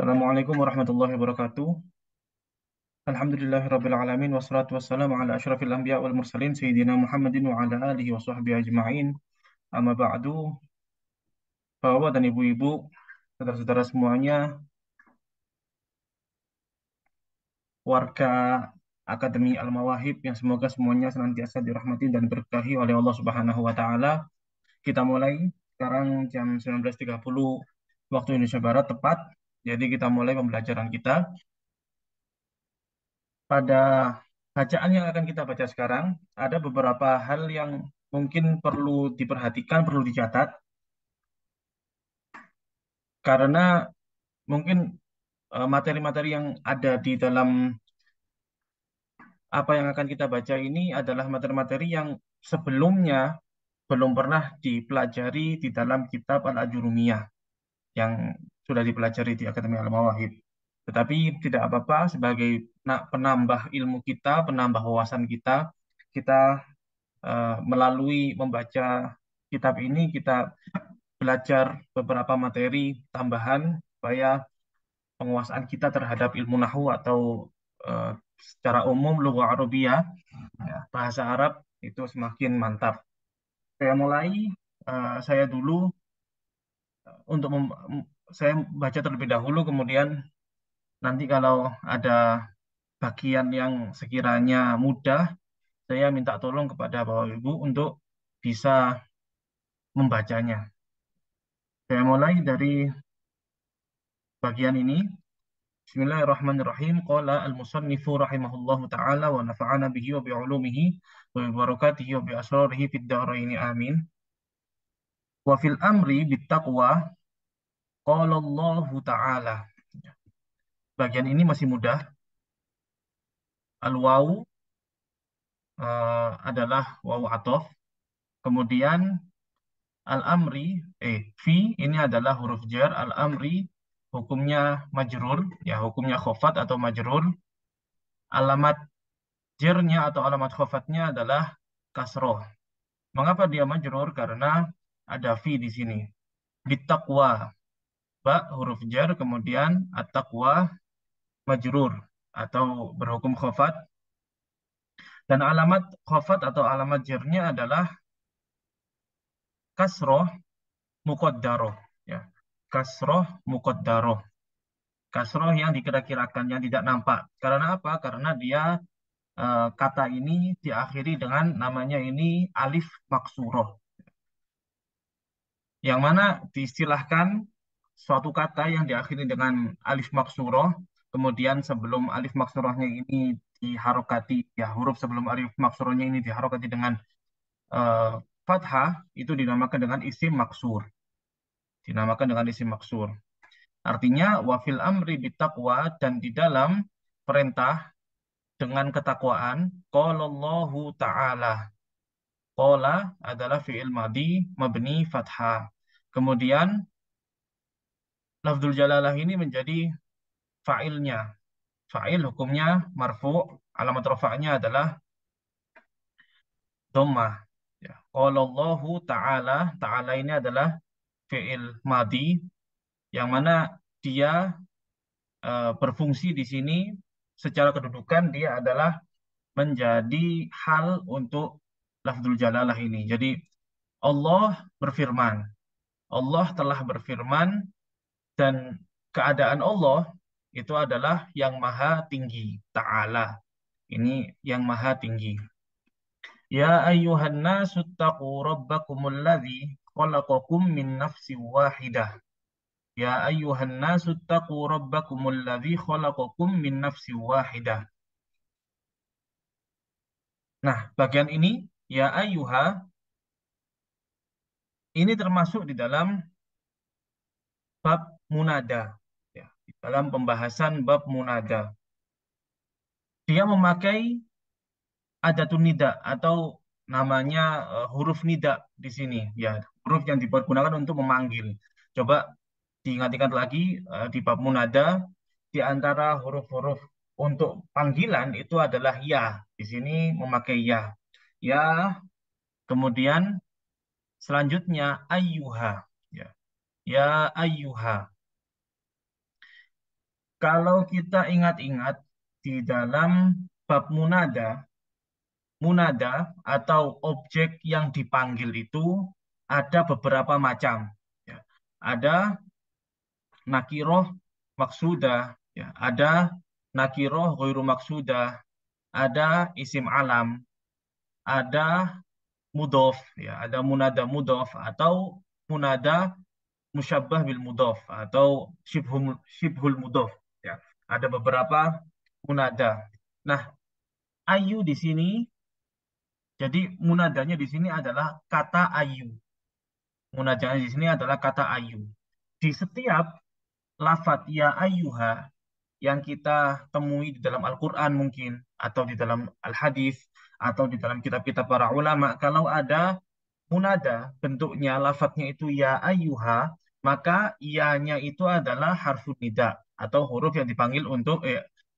Assalamualaikum warahmatullahi wabarakatuh. Alhamdulillahirabbil alamin wassalatu wassalamu ala asyrafil anbiya wal mursalin sayyidina Muhammadin wa ala alihi wa sahbihi ajma'in. Amma ba'du, Bapak dan Ibu-ibu, saudara-saudara semuanya, warga Akademi Al-Mawahib yang semoga semuanya senantiasa dirahmati dan diberkahi oleh Allah Subhanahu wa taala. Kita mulai sekarang jam 19.30 waktu Indonesia Barat tepat. Jadi kita mulai pembelajaran kita. Pada bacaan yang akan kita baca sekarang, ada beberapa hal yang mungkin perlu diperhatikan, perlu dicatat, karena mungkin materi-materi yang ada di dalam apa yang akan kita baca ini adalah materi-materi yang sebelumnya belum pernah dipelajari di dalam kitab Al-Ajurumiyah yang sudah dipelajari di Akademi Al-Mawahib. Tetapi tidak apa-apa, sebagai penambah ilmu kita, penambah wawasan kita, kita melalui membaca kitab ini kita belajar beberapa materi tambahan supaya penguasaan kita terhadap ilmu nahwu atau eh, secara umum lughah Arabiyah, ya, bahasa Arab itu semakin mantap. Saya mulai, saya dulu untuk saya baca terlebih dahulu, kemudian nanti kalau ada bagian yang sekiranya mudah, saya minta tolong kepada Bapak Ibu untuk bisa membacanya. Saya mulai dari bagian ini. Bismillahirrahmanirrahim. Qala al-musannifu rahimahullahu ta'ala wa nafa'ana bihi wa bi'ulumihi wa bi barakatihi wa bi asrarihi fid dharaini amin. Wa fil amri bit taqwa qala Allahu ta'ala. Bagian ini masih mudah. Al-wawu adalah wawu athof. Kemudian al-amri, fi ini adalah huruf jar. Al-amri hukumnya majrur, ya hukumnya khofat atau majrur. Alamat jernya atau alamat khofatnya adalah kasroh. Mengapa dia majrur? Karena ada fi di sini. Bittaqwa, ba huruf jar, kemudian at-taqwa majrur atau berhukum khofat. Dan alamat khofat atau alamat jarnya adalah kasroh muqaddaroh. Ya. Kasroh muqaddaroh. Kasroh yang dikira-kirakan, yang tidak nampak. Karena apa? Karena dia kata ini diakhiri dengan namanya ini alif maksuroh. Yang mana diistilahkan suatu kata yang diakhiri dengan alif maksuroh, kemudian sebelum alif maksurohnya ini diharokati, ya huruf sebelum alif maksurohnya ini diharokati dengan eh, fathah, itu dinamakan dengan isim maksur. Dinamakan dengan isim maksur. Artinya wafil amri bitaqwa, dan di dalam perintah dengan ketakwaan, qalallahu ta'ala. Qala adalah fi'il madhi mabni fathah. Kemudian lafzul jalalah ini menjadi fa'ilnya. Fa'il hukumnya marfu, alamat rafa'nya adalah dhammah. Ya. Qalallahu ta'ala, ta'ala ini adalah fi'il madhi yang mana dia berfungsi di sini secara kedudukan dia adalah menjadi hal untuk lafzul jalalah ini. Jadi Allah berfirman. Allah telah berfirman, dan keadaan Allah itu adalah yang maha tinggi. Ta'ala. Ini yang maha tinggi. Ya ayyuhan nasu taqu rabbakumul ladzi khalaqakum min nafsin wahidah. Ya ayyuhan nasu taqu rabbakumul ladzi khalaqakum min nafsin wahidah. Nah, bagian ini ya ayyuha ini termasuk di dalam bab munada. Ya, di dalam pembahasan bab munada. Dia memakai adatun nida atau namanya huruf nida di sini, ya huruf yang dipergunakan untuk memanggil. Coba diingat-ingat lagi, di bab munada di antara huruf-huruf untuk panggilan itu adalah ya. Di sini memakai ya. Ya, kemudian selanjutnya ayyuha, ya. Ya ayyuha. Kalau kita ingat-ingat di dalam bab munada, munada atau objek yang dipanggil itu ada beberapa macam. Ya. Ada nakiroh maksudah, ya. Ada nakiroh ghairu maksudah, ada isim alam, ada mudof, ya. Ada munada mudof atau munada musyabbah bil mudof atau syibhul mudof. Ya. Ada beberapa munada. Nah, ayu di sini, jadi munadanya di sini adalah kata ayu. Munadanya di sini adalah kata ayu. Di setiap lafadz ya ayyuha yang kita temui di dalam Al-Quran mungkin, atau di dalam Al-Hadis, atau di dalam kitab-kitab para ulama, kalau ada munada, bentuknya, lafadznya itu ya ayyuha, maka ianya itu adalah harfu nida, atau huruf yang dipanggil untuk,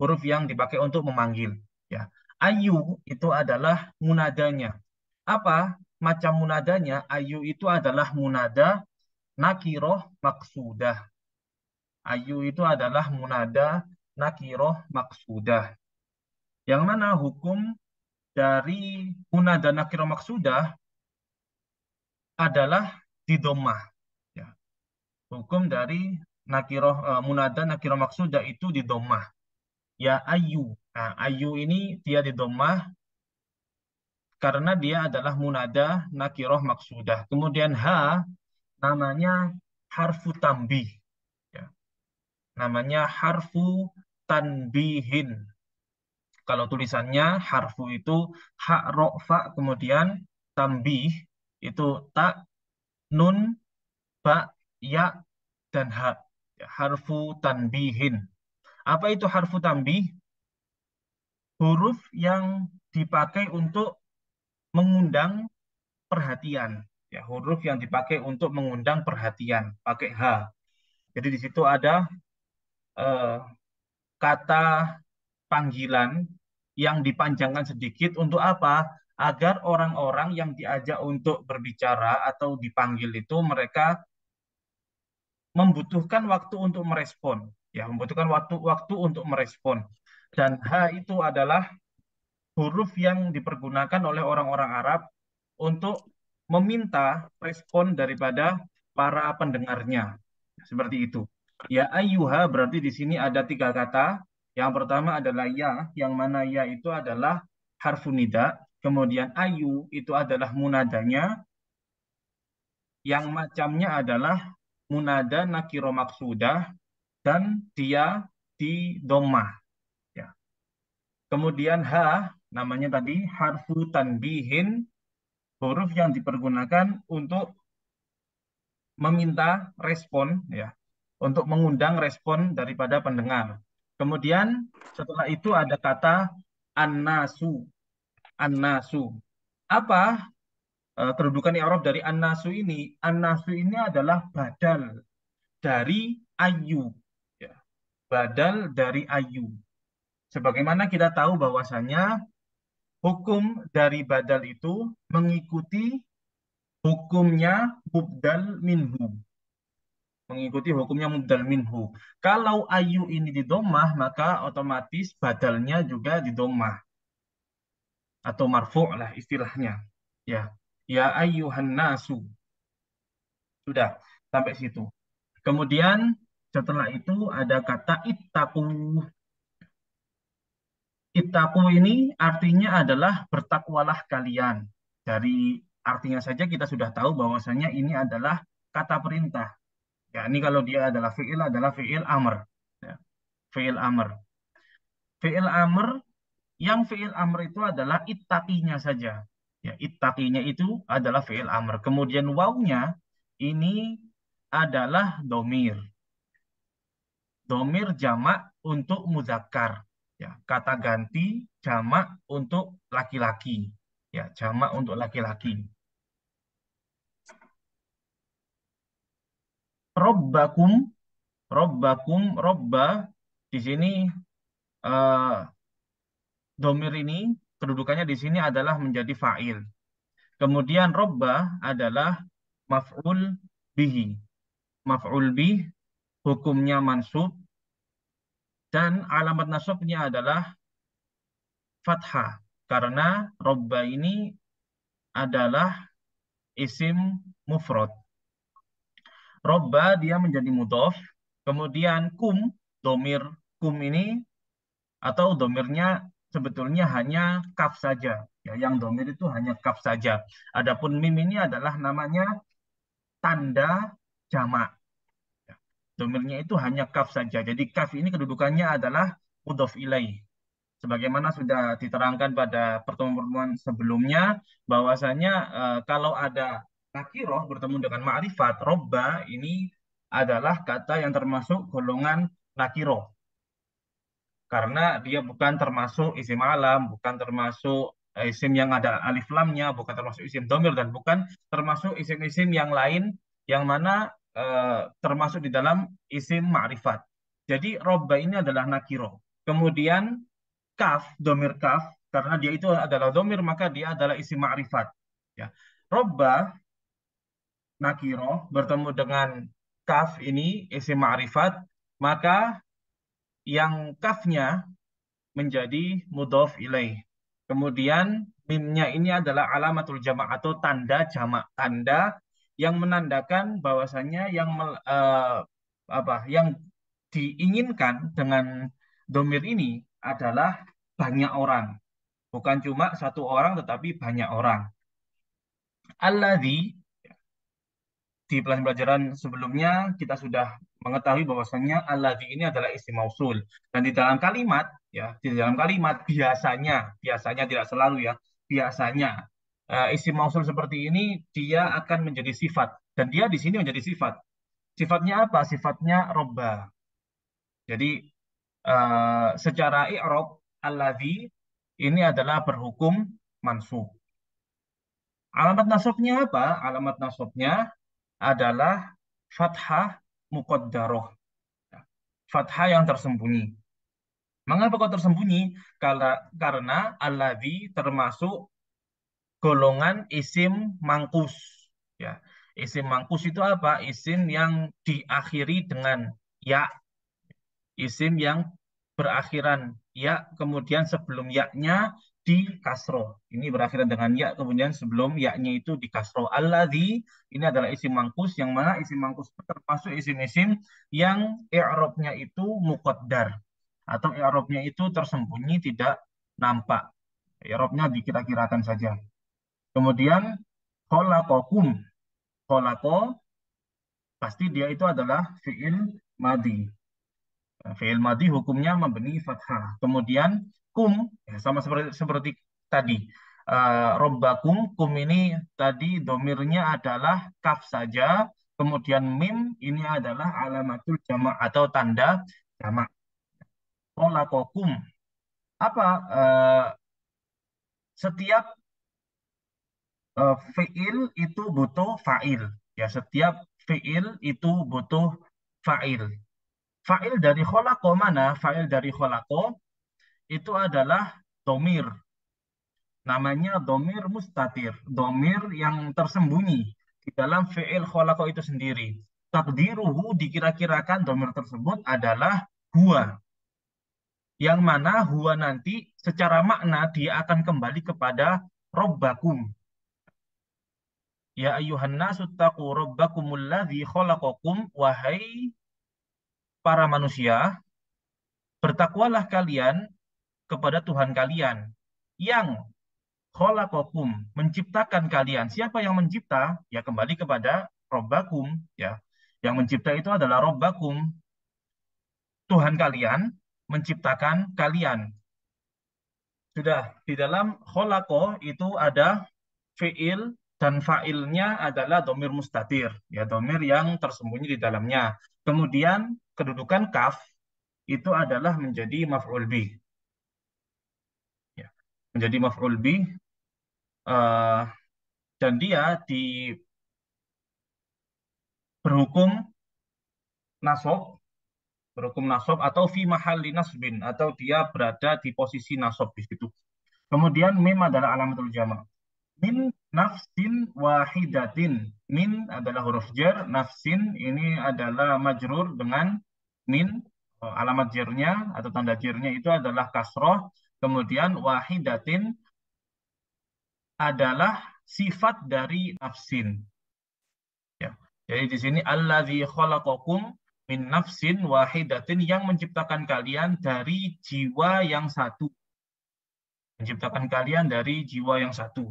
huruf yang dipakai untuk memanggil. Ya. Ayu itu adalah munadanya. Apa macam munadanya? Ayu itu adalah munada nakiroh maksudah. Ayu itu adalah munada nakiroh maksudah. Yang mana hukum dari munada nakiroh maksudah adalah di domah. Ya. Hukum dari munada nakiroh maksudah itu di domah. Ya ayu. Nah, ayu ini dia di domah karena dia adalah munada nakiroh maksudah. Kemudian ha namanya harfu tambih. Ya. Namanya harfu tanbihin. Kalau tulisannya harfu itu hak rofa kemudian tambih itu tak nun ba ya dan ha. Ya, harfu tanbihin. Apa itu harfu tambih? Huruf yang dipakai untuk mengundang perhatian. Ya, huruf yang dipakai untuk mengundang perhatian, pakai H. Jadi di situ ada eh, kata panggilan yang dipanjangkan sedikit untuk apa? Agar orang-orang yang diajak untuk berbicara atau dipanggil itu mereka membutuhkan waktu untuk merespon, ya, membutuhkan waktu untuk merespon. Dan H itu adalah huruf yang dipergunakan oleh orang-orang Arab untuk meminta respon daripada para pendengarnya. Seperti itu. Ya ayyuha berarti di sini ada tiga kata. Yang pertama adalah ya, yang mana ya itu adalah harfu nida. Kemudian ayu itu adalah munadanya. Yang macamnya adalah munada nakiro maksudah dan dia di domah. Ya. Kemudian ha namanya tadi harfu tanbihin, huruf yang dipergunakan untuk meminta respon, ya, untuk mengundang respon daripada pendengar. Kemudian setelah itu ada kata an-nasu. An-nasu. Apa kedudukan i'rab dari an-nasu ini? An-nasu ini adalah badal dari ayu. Ya, badal dari ayu. Sebagaimana kita tahu bahwasanya hukum dari badal itu mengikuti hukumnya mubdal minhu. Mengikuti hukumnya mubdal minhu. Kalau ayu ini di domah, maka otomatis badalnya juga di domah atau marfu' lah istilahnya. Ya, ya ayyuhan nasu. Sudah sampai situ. Kemudian setelah itu ada kata ittaqu. Ittaqu ini artinya adalah bertakwalah kalian. Dari artinya saja kita sudah tahu bahwasanya ini adalah kata perintah. Ya, ini kalau dia adalah fi'il amr. Ya, fi'il amr. Fi'il amr, yang fi'il amr itu adalah ittaqinya saja. Ya, ittaqinya itu adalah fi'il amr. Kemudian wawnya ini adalah domir. Domir jamak untuk muzakkar. Ya, kata ganti jamak untuk laki-laki. Ya, jamak untuk laki-laki. Robbakum, robbakum, robba di sini eh, domir ini kedudukannya di sini adalah menjadi fa'il. Kemudian robba adalah maf'ul bihi. Maf'ul bih hukumnya mansub Dan alamat nasabnya adalah fathah. Karena robba ini adalah isim mufrad. Robba dia menjadi mudhof. Kemudian domir kum ini atau domirnya sebetulnya hanya kaf saja. Ya, yang domir itu hanya kaf saja. Adapun mim ini adalah namanya tanda jamak. Ya, domirnya itu hanya kaf saja. Jadi kaf ini kedudukannya adalah mudhof ilaih. Sebagaimana sudah diterangkan pada pertemuan-pertemuan sebelumnya, bahwasanya kalau ada nakiroh bertemu dengan ma'rifat, robba ini adalah kata yang termasuk golongan nakiroh. Karena dia bukan termasuk isim alam, bukan termasuk isim yang ada alif lamnya, bukan termasuk isim domir, dan bukan termasuk isim-isim yang lain yang mana termasuk di dalam isim ma'rifat. Jadi robba ini adalah nakiro. Kemudian kaf, domir kaf, karena dia itu adalah domir, maka dia adalah isim ma'rifat. Ya. Robba, nakiro, bertemu dengan kaf ini, isim ma'rifat, maka yang kafnya menjadi mudhof ilaih. Kemudian mimnya ini adalah alamatul jamak atau tanda jamak, tanda yang menandakan bahwasanya yang diinginkan dengan domir ini adalah banyak orang, bukan cuma satu orang tetapi banyak orang. Alladzi, di pelajaran sebelumnya kita sudah mengetahui bahwasanya alladzi ini adalah isim mausul, dan di dalam kalimat, ya, di dalam kalimat biasanya tidak selalu, ya, biasanya isim mausul seperti ini dia akan menjadi sifat, dan dia di sini menjadi sifat. Sifatnya apa? Sifatnya robba. Jadi secara i'rab alladzi ini adalah berhukum mansub. Alamat nasabnya apa? Alamat nasabnya adalah fathah muqaddarah. Fathah yang tersembunyi. Mengapa kok tersembunyi? Karena alladzi termasuk golongan isim mangkus. Ya, isim mangkus itu apa? Isim yang diakhiri dengan ya, isim yang berakhiran ya, kemudian sebelum ya-nya di kasroh. Ini berakhiran dengan ya, kemudian sebelum ya-nya itu di kasroh. Alladzi ini adalah isim mangkus, yang mana isim mangkus termasuk isim-isim yang i'rabnya itu muqaddar atau i'rabnya itu tersembunyi, tidak nampak. I'rabnya dikira-kirakan saja. Kemudian khalaqakum. Khalaqa pasti dia itu adalah fi'il madi. Fi'il madhi hukumnya mabni fathah. Kemudian kum, ya, sama seperti tadi. Robbakum, kum ini tadi domirnya adalah kaf saja. Kemudian mim ini adalah alamatul jamak atau tanda jamak. Kholaqakum. Apa? Setiap fi'il itu butuh fa'il. Ya, setiap fi'il itu butuh fa'il. Fa'il dari kholaqo mana? Fa'il dari kholaqo itu adalah domir. Namanya domir mustatir. Domir yang tersembunyi di dalam fi'il kholaqa itu sendiri. Takdiruhu dikira-kirakan domir tersebut adalah huwa. Yang mana huwa nanti secara makna dia akan kembali kepada robbakum. Ya ayuhan nasu taqu rabbakumul ladzi khalaqakum. Wahai para manusia, bertakwalah kalian kepada Tuhan kalian yang khalaqakum, menciptakan kalian. Siapa yang mencipta? Ya kembali kepada Robbakum, ya. Yang mencipta itu adalah Robbakum, Tuhan kalian menciptakan kalian. Sudah di dalam kholako itu ada fiil dan fa'ilnya adalah domir mustatir, ya, domir yang tersembunyi di dalamnya. Kemudian kedudukan kaf itu adalah menjadi maf'ul bih, ya. Menjadi maf'ul bih, eh, dan dia di berhukum nasab, atau fi mahalli nasbin, atau dia berada di posisi nasab di situ. Kemudian mim adalah alamatul jama'. Min nafsin wahidatin. Min adalah huruf jar, nafsin ini adalah majrur dengan min, alamat jernya atau tanda jernya itu adalah kasroh, kemudian wahidatin adalah sifat dari nafsin. Ya. Jadi di sini alladzi khalaqakum min nafsin wahidatin, yang menciptakan kalian dari jiwa yang satu. Menciptakan kalian dari jiwa yang satu.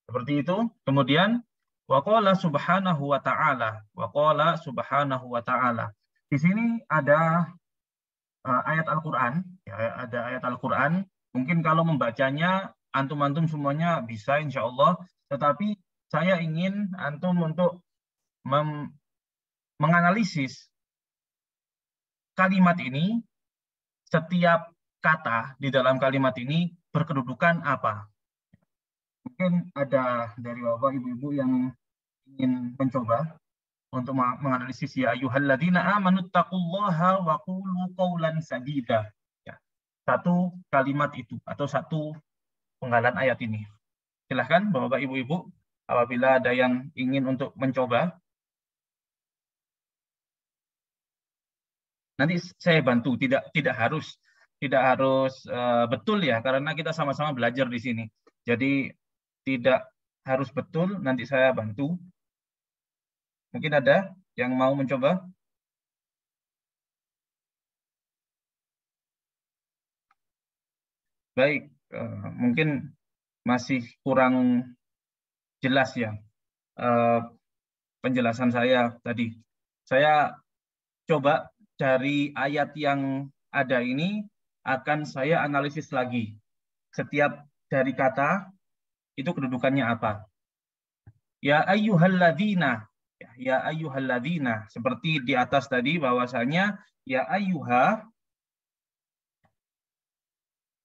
Seperti itu. Kemudian waqala subhanahu wa ta'ala. Waqala subhanahu wa ta'ala. Di sini ada ayat Al-Qur'an, ya, ada ayat Al-Qur'an. Mungkin kalau membacanya antum-antum semuanya bisa insya Allah, tetapi saya ingin antum untuk menganalisis kalimat ini, setiap kata di dalam kalimat ini berkedudukan apa. Mungkin ada dari bapak ibu-ibu yang ingin mencoba untuk menganalisis ya ayyuhalladzina amanu taqullaha wa qulu qawlan sadida. Ya. Satu kalimat itu atau satu penggalan ayat ini. Silahkan bapak ibu-ibu apabila ada yang ingin untuk mencoba. Nanti saya bantu, tidak harus betul ya, karena kita sama-sama belajar di sini. Jadi tidak harus betul, nanti saya bantu. Mungkin ada yang mau mencoba? Baik, mungkin masih kurang jelas ya penjelasan saya tadi. Saya coba dari ayat yang ada ini akan saya analisis lagi. Setiap dari kata itu kedudukannya apa. Ya ayyuhalladzina, ya ayyuhalladzina, seperti di atas tadi bahwasanya ya ayyuha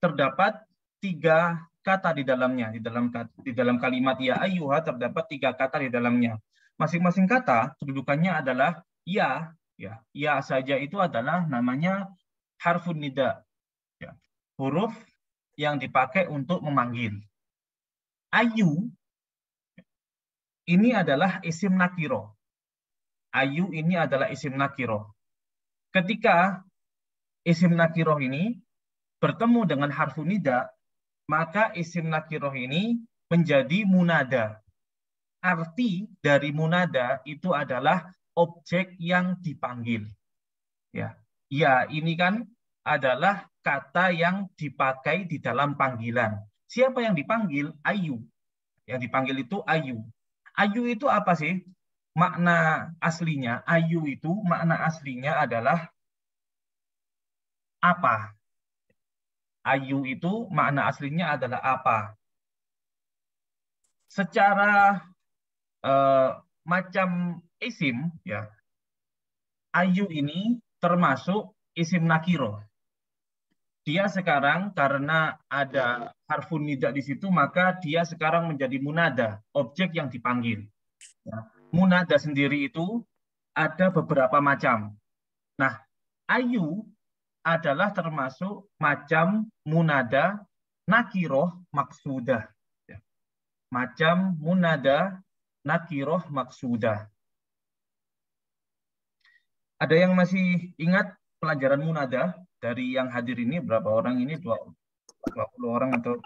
terdapat 3 kata di dalamnya, di dalam kalimat ya ayyuha terdapat 3 kata di dalamnya. Masing-masing kata kedudukannya adalah ya saja itu adalah namanya harfun nida, ya, huruf yang dipakai untuk memanggil. Ayu ini adalah isim nakiro. Ayu ini adalah isim nakiro. Ketika isim nakiro ini bertemu dengan harfun nida, maka isim nakiroh ini menjadi munada. Arti dari munada itu adalah objek yang dipanggil. Ya, ini kan adalah kata yang dipakai di dalam panggilan. Siapa yang dipanggil? Ayu. Yang dipanggil itu ayu. Ayu itu apa sih? Makna aslinya, ayu itu makna aslinya adalah apa? Ayu itu makna aslinya adalah apa? Secara macam isim, ya, ayu ini termasuk isim nakiro. Dia sekarang karena ada harfun nida di situ, maka dia sekarang menjadi munada, objek yang dipanggil. Ya. Munada sendiri itu ada beberapa macam. Nah, ayu adalah termasuk macam munada nakiroh maksudah. Ya. Macam munada nakiroh maksudah. Ada yang masih ingat pelajaran munada dari yang hadir ini? Berapa orang ini? 20 orang atau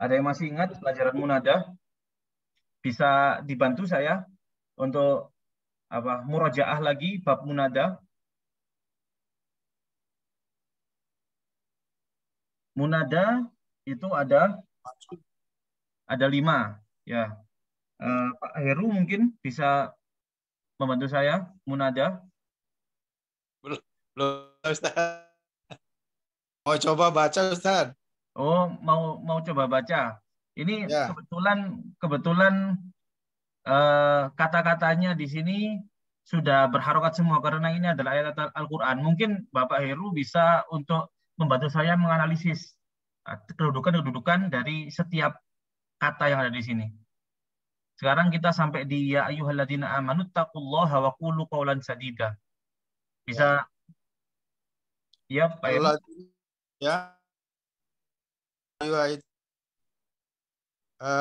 ada yang masih ingat pelajaran munada? Bisa dibantu saya untuk murojaah lagi bab munada. Munada itu ada 5 ya. Pak Heru mungkin bisa membantu saya munada. Belum, Ustaz. Mau coba baca, Ustaz? Oh, mau coba baca. Ini ya. kebetulan kata-katanya di sini sudah berharokat semua karena ini adalah ayat Al-Quran. Mungkin Bapak Heru bisa untuk membantu saya menganalisis kedudukan dari setiap kata yang ada di sini. Sekarang kita sampai di ya ayyuhalladzina amanu taqullaha wa qulu qawlan sadida. Bisa ya Pak Heru? Ya. Ayu itu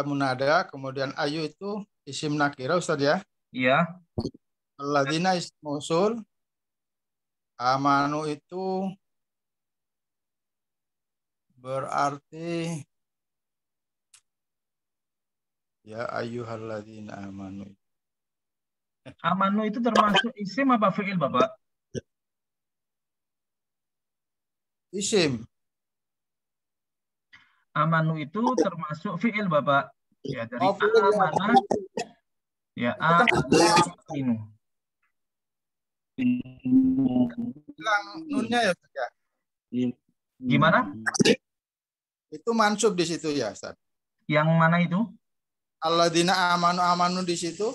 munada, kemudian ayu itu isim nakira, Ustaz ya? Iya. Alladzina isim mausul, Amanu itu berarti ya ayyuhalladzina amanu. Amanu itu termasuk isim apa fi'il, Bapak? Isim. Amanu itu termasuk fi'il, Bapak. Ya, dari Oh, fi'il ya. amana, ya Itu kan aminu. bilang nunnya ya, Ustaz, ya. Gimana? Itu mansub di situ ya, Ustaz. Yang mana itu? Alladzina amanu di situ.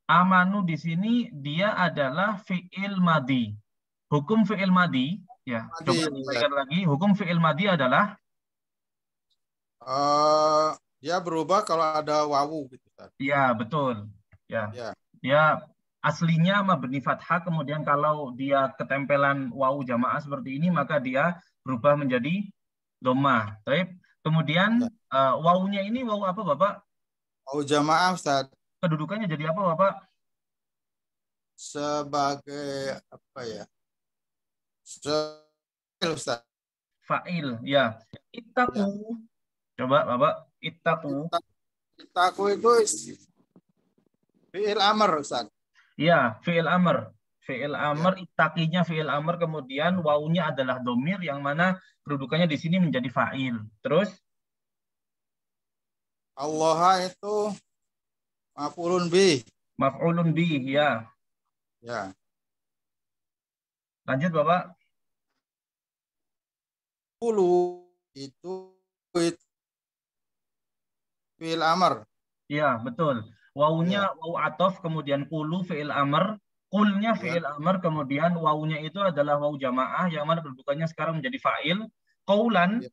Amanu di sini dia adalah fi'il madi. Hukum fi'il madi, ya, Madi, coba ya. dibacakan lagi. Hukum fi'il madi adalah, Eh, dia berubah kalau ada wawu gitu, Ustaz. ya, betul. Ya, Ya. dia aslinya mabni fathah, kemudian kalau dia ketempelan wawu jamaah seperti ini, maka dia berubah menjadi dhammah. Baik. Kemudian Ya. wawunya ini wawu apa, Bapak? Wawu jamaah, Ustaz, Kedudukannya jadi apa, Bapak? sebagai apa ya? Ustaz. Fa'il, ya. Ittaku. Ya. Coba, Bapak. Ittaku. Itaku itu fi'il amr, Ustaz. Ya, fi'il amr. Fi'il Ya. amr, ittaqinya fi'il amr, kemudian wawunya adalah domir, yang mana kedudukannya di sini menjadi fa'il. Terus, Allah itu maf'ulun bih. maf'ulun bih, ya. Ya. Lanjut, Bapak. Kulu itu fi'il amr. Ya, betul. Wawunya Ya. wawu atof, kemudian kulu fi'il amr, kulnya Ya. fi'il amr, kemudian wawunya itu adalah wawu jamaah, yang mana kedudukannya sekarang menjadi fa'il. Qaulan, Ya.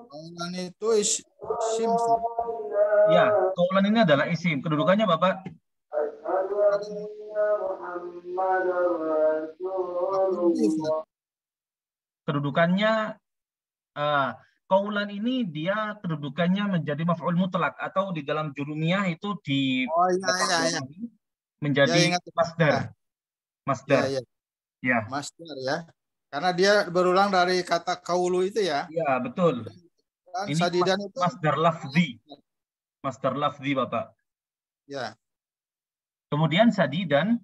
Kaulan itu isim, Ustaz. ya, qaulan ini adalah isim. Kedudukannya, Bapak? Maf'ulun bih, Ustaz. Kedudukannya, uh, qaulan ini dia kedudukannya menjadi maf'ul mutlak, atau di dalam jurumiyah itu di Oh, iya, Bapak iya, iya. ini Ya, menjadi ingat. masdar. Ya, ya, Masdar, ya. ya. Masdar ya. Karena dia berulang dari kata kaulu itu ya. Ya, betul. Dan Ini sadidan itu masdar lafzi. Masdar lafzi, Bapak. ya. Kemudian sadi dan,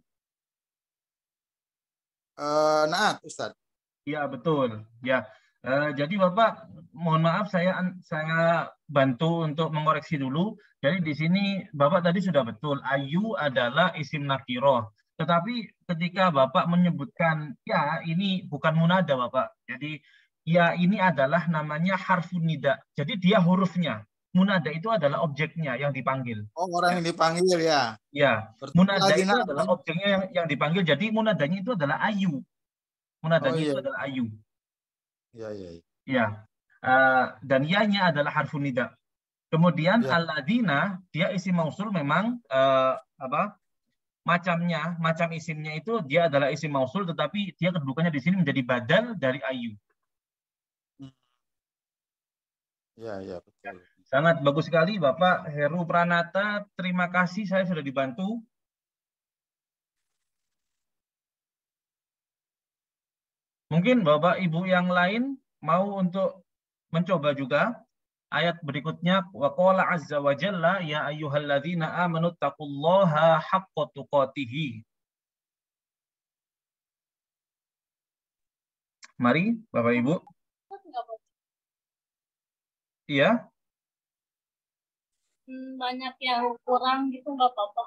Naat, Ustaz. ya, betul. Ya. Jadi Bapak, mohon maaf saya bantu untuk mengoreksi dulu. Jadi di sini Bapak tadi sudah betul. Ayu adalah isim nakiroh. Tetapi ketika Bapak menyebutkan ya, ini bukan munada, Bapak. Jadi ya ini adalah namanya harfun nida. Jadi dia hurufnya. Munada itu adalah objeknya yang dipanggil. Oh, orang Ya. yang dipanggil ya. Ya, Berarti munada lagi itu adalah objeknya yang dipanggil. Jadi munadanya itu adalah ayu. Oh Munadanya iya. itu adalah ayu. Iya, iya, iya. Ya. Dan ya-nya adalah harfun nida. Kemudian Ya. alladzina dia isim mausul memang apa? Macam isimnya itu dia adalah isim mausul, tetapi dia kedudukannya di sini menjadi badal dari ayu. Iya, iya, betul. Sangat bagus sekali Bapak Heru Pranata. Terima kasih, saya sudah dibantu. Mungkin Bapak Ibu yang lain mau untuk mencoba juga ayat berikutnya, wa qala azza wa jalla ya ayyuhalladzina amanu taqullaha haqqa tuqatih. Mari Bapak Ibu. Iya. Banyak yang kurang gitu nggak apa-apa.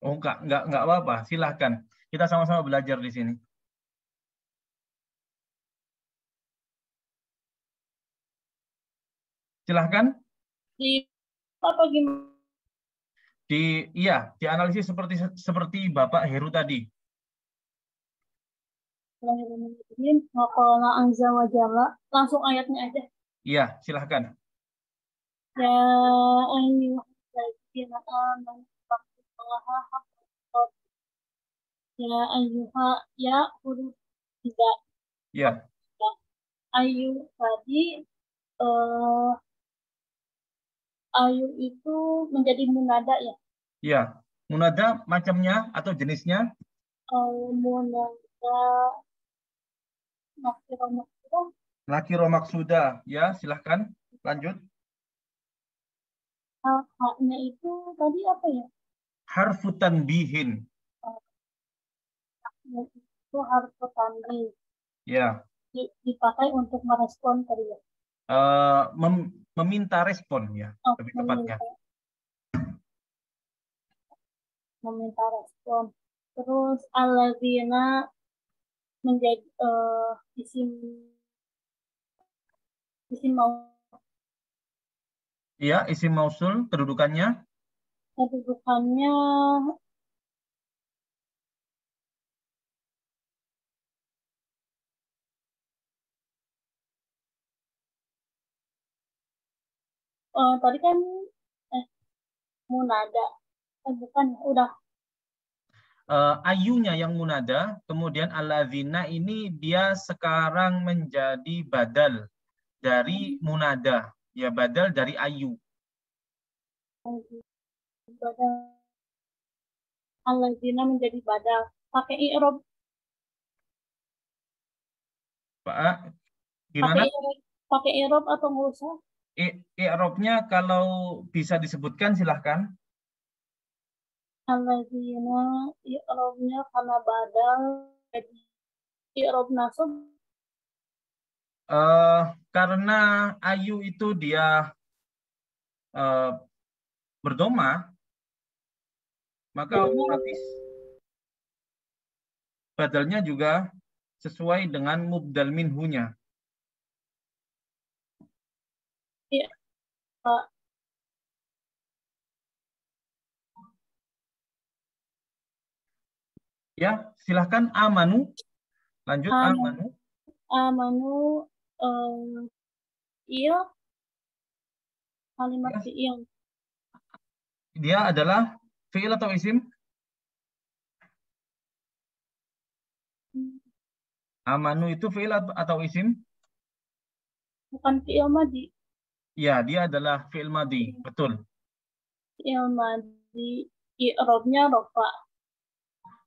Oh, enggak apa-apa. Silahkan. Kita sama-sama belajar di sini. Silahkan. Di apa gimana? Iya, dianalisis seperti Bapak Heru tadi. Waqala azza wa jalla. Langsung ayatnya aja. Iya, silahkan. Ya ayyuhalladzina amanu taqullaha haqqa tuqatih. Ya ayyuha ya huruf tidak. Iya, Ayu tadi eh, ayu itu menjadi munada ya. iya. Munada macamnya atau jenisnya? Munada nakiro maksudah. Nakiro maksudah. Ya, silahkan lanjut. Haknya itu tadi apa ya? Harfu tanbihin. Haknya itu harus tanbih. Ya. Dipakai untuk merespon tadi ya. Meminta respon ya, lebih tepatnya. Meminta respon. Terus alladzina menjadi isim mau. Iya, isim mausul kedudukannya. Kedudukannya tadi kan munada. Bukan, udah. Ayunya yang munada, kemudian alladzina ini dia sekarang menjadi badal dari munada, ya badal dari ayu. Alladzina menjadi badal. Pakai i'rob. Pak, gimana? Pakai i'rob atau nggak usah? I'robnya kalau bisa disebutkan silahkan. Alladzina i'robnya karena badal jadi i'rob nasab. Karena ayu itu dia berdoma, maka otomatis badalnya juga sesuai dengan mubdal minhunya. Iya, Pak. Ya, silahkan amanu. Lanjut amanu. Amanu il kalimat fi'il. Dia adalah fi'il atau isim? Amanu itu fi'il atau isim? Bukan fi'il madi. Ya, dia adalah fi'il madi, betul. Fi'il madi, i'robnya rofa.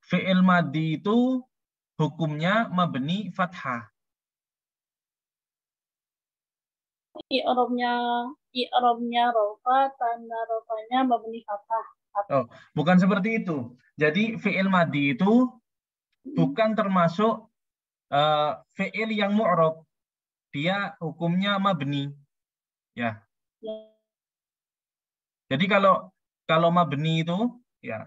Fi'il madi itu hukumnya mabni fathah. I'robnya rofa, tanda rofanya mabni fathah. Oh, bukan seperti itu. Jadi fi'il madi itu bukan termasuk fi'il yang mu'rob. Dia hukumnya mabni. Ya. Jadi kalau mabni itu ya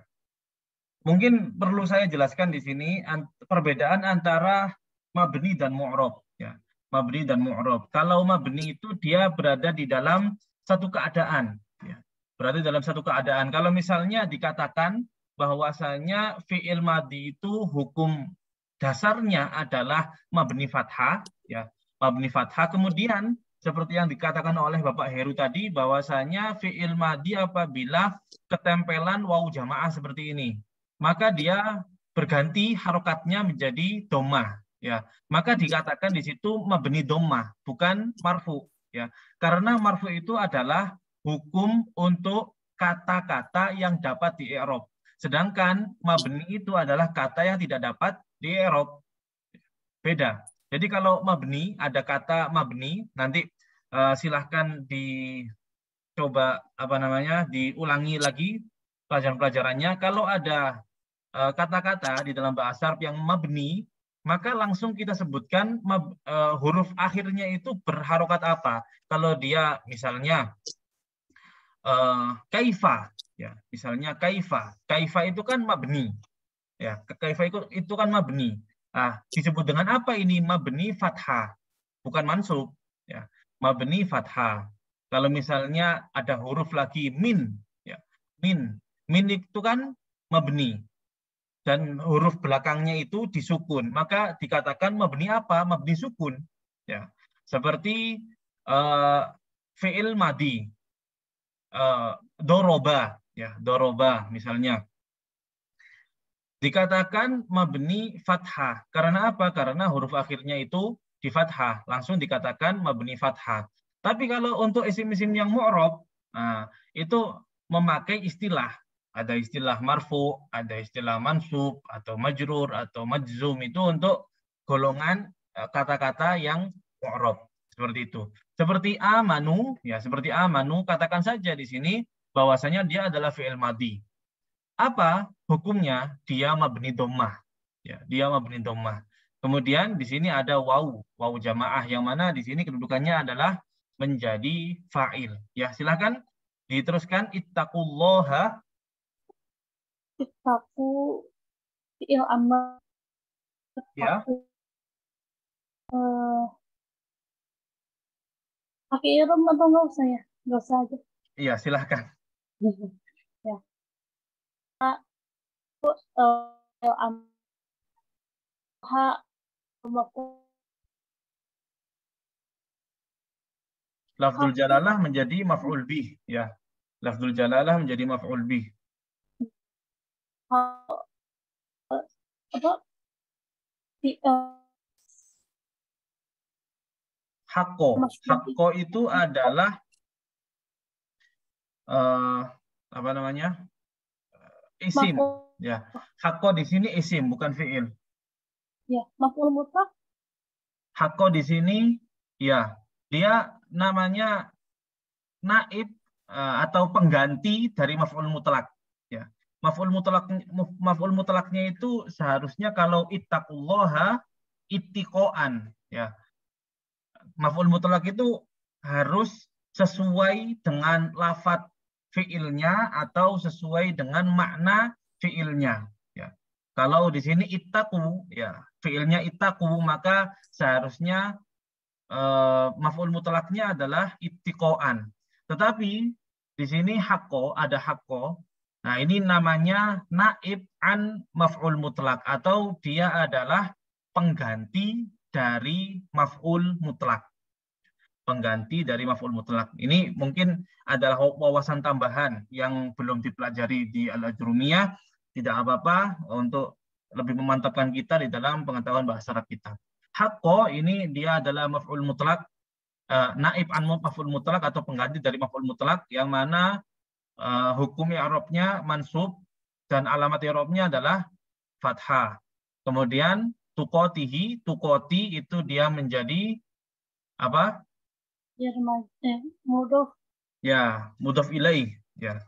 mungkin perlu saya jelaskan di sini perbedaan antara mabni dan mu'rob ya. Mabni dan mu'rob. Kalau mabni itu dia berada di dalam satu keadaan ya. Berada dalam satu keadaan. Kalau misalnya dikatakan bahwasanya fi'il madi itu hukum dasarnya adalah mabni fathah ya. Mabni fathah kemudian seperti yang dikatakan oleh Bapak Heru tadi bahwasanya fi'il madi apabila ketempelan wawu jamaah seperti ini maka dia berganti harokatnya menjadi domah ya maka dikatakan di situ mabni domah bukan marfu ya karena marfu itu adalah hukum untuk kata-kata yang dapat di i'rab sedangkan mabni itu adalah kata yang tidak dapat di i'rab beda jadi kalau mabni ada kata mabni nanti silahkan dicoba diulangi lagi pelajaran-pelajarannya kalau ada kata-kata di dalam bahasa Arab yang mabni, maka langsung kita sebutkan huruf akhirnya itu berharokat apa. Kalau dia misalnya kaifa, ya misalnya kaifa itu kan mabni, ya kaifa itu kan mabni. Nah, disebut dengan apa ini mabni fathah, bukan mansub, ya mabni fathah. Kalau misalnya ada huruf lagi min, ya min itu kan mabni dan huruf belakangnya itu disukun maka dikatakan mabni apa mabni sukun ya seperti fi'il madi doroba ya doroba misalnya dikatakan mabni fathah karena apa karena huruf akhirnya itu di fathah langsung dikatakan mabni fathah tapi kalau untuk isim-isim yang mu'rob nah, itu memakai istilah Ada istilah marfu, ada istilah mansub atau majrur atau majzum, itu untuk golongan kata-kata yang mu'rab. Seperti itu. Seperti amanu, ya seperti amanu, katakan saja di sini bahwasanya dia adalah fi'il madhi. Apa hukumnya? Dia mabni dhammah. Ya, dia mabni dhammah. Kemudian di sini ada waw jamaah yang mana di sini kedudukannya adalah menjadi fa'il. Ya, silakan diteruskan. Ittaqullaha. Ittaku fi'il amr. Ya. Ittaku. Pakai irom atau nggak usah ya? Nggak usah aja. Iya, silahkan. Ya. Fi'il amr. Lafzul jalalah menjadi maf'ul bih, ya. Lafzul jalalah menjadi maf'ul bih. Apa? Hakko itu adalah apa namanya? Isim, ya. Hakko di sini isim, bukan fi'il. Ya, maf'ul mutlak. Hakko di sini, ya, dia namanya naib atau pengganti dari maf'ul mutlak. Ya, maf'ul mutlaknya itu seharusnya kalau ittaqullaha ittiqoan. Ya, maf'ul mutlak itu harus sesuai dengan lafadz fiilnya atau sesuai dengan makna fiilnya. Ya, kalau di sini ittaqu, ya fiilnya ittaqu, maka seharusnya maf'ul mutlaknya adalah ittiqoan. Tetapi di sini hakko, ada hakko. Nah, ini namanya naib an maf'ul mutlak atau dia adalah pengganti dari maf'ul mutlak. Pengganti dari maf'ul mutlak. Ini mungkin adalah wawasan tambahan yang belum dipelajari di Al-Ajrumiyah. Tidak apa-apa untuk lebih memantapkan kita di dalam pengetahuan bahasa Arab kita. Hakko ini dia adalah maf'ul mutlak, naib an maf'ul mutlak atau pengganti dari maf'ul mutlak yang mana hukum i'rabnya mansub dan alamat i'rabnya adalah fathah. Kemudian tuqotihi, tuqoti itu dia menjadi apa? Ya, mudhof. Ya, mudhof ilaih. Ya,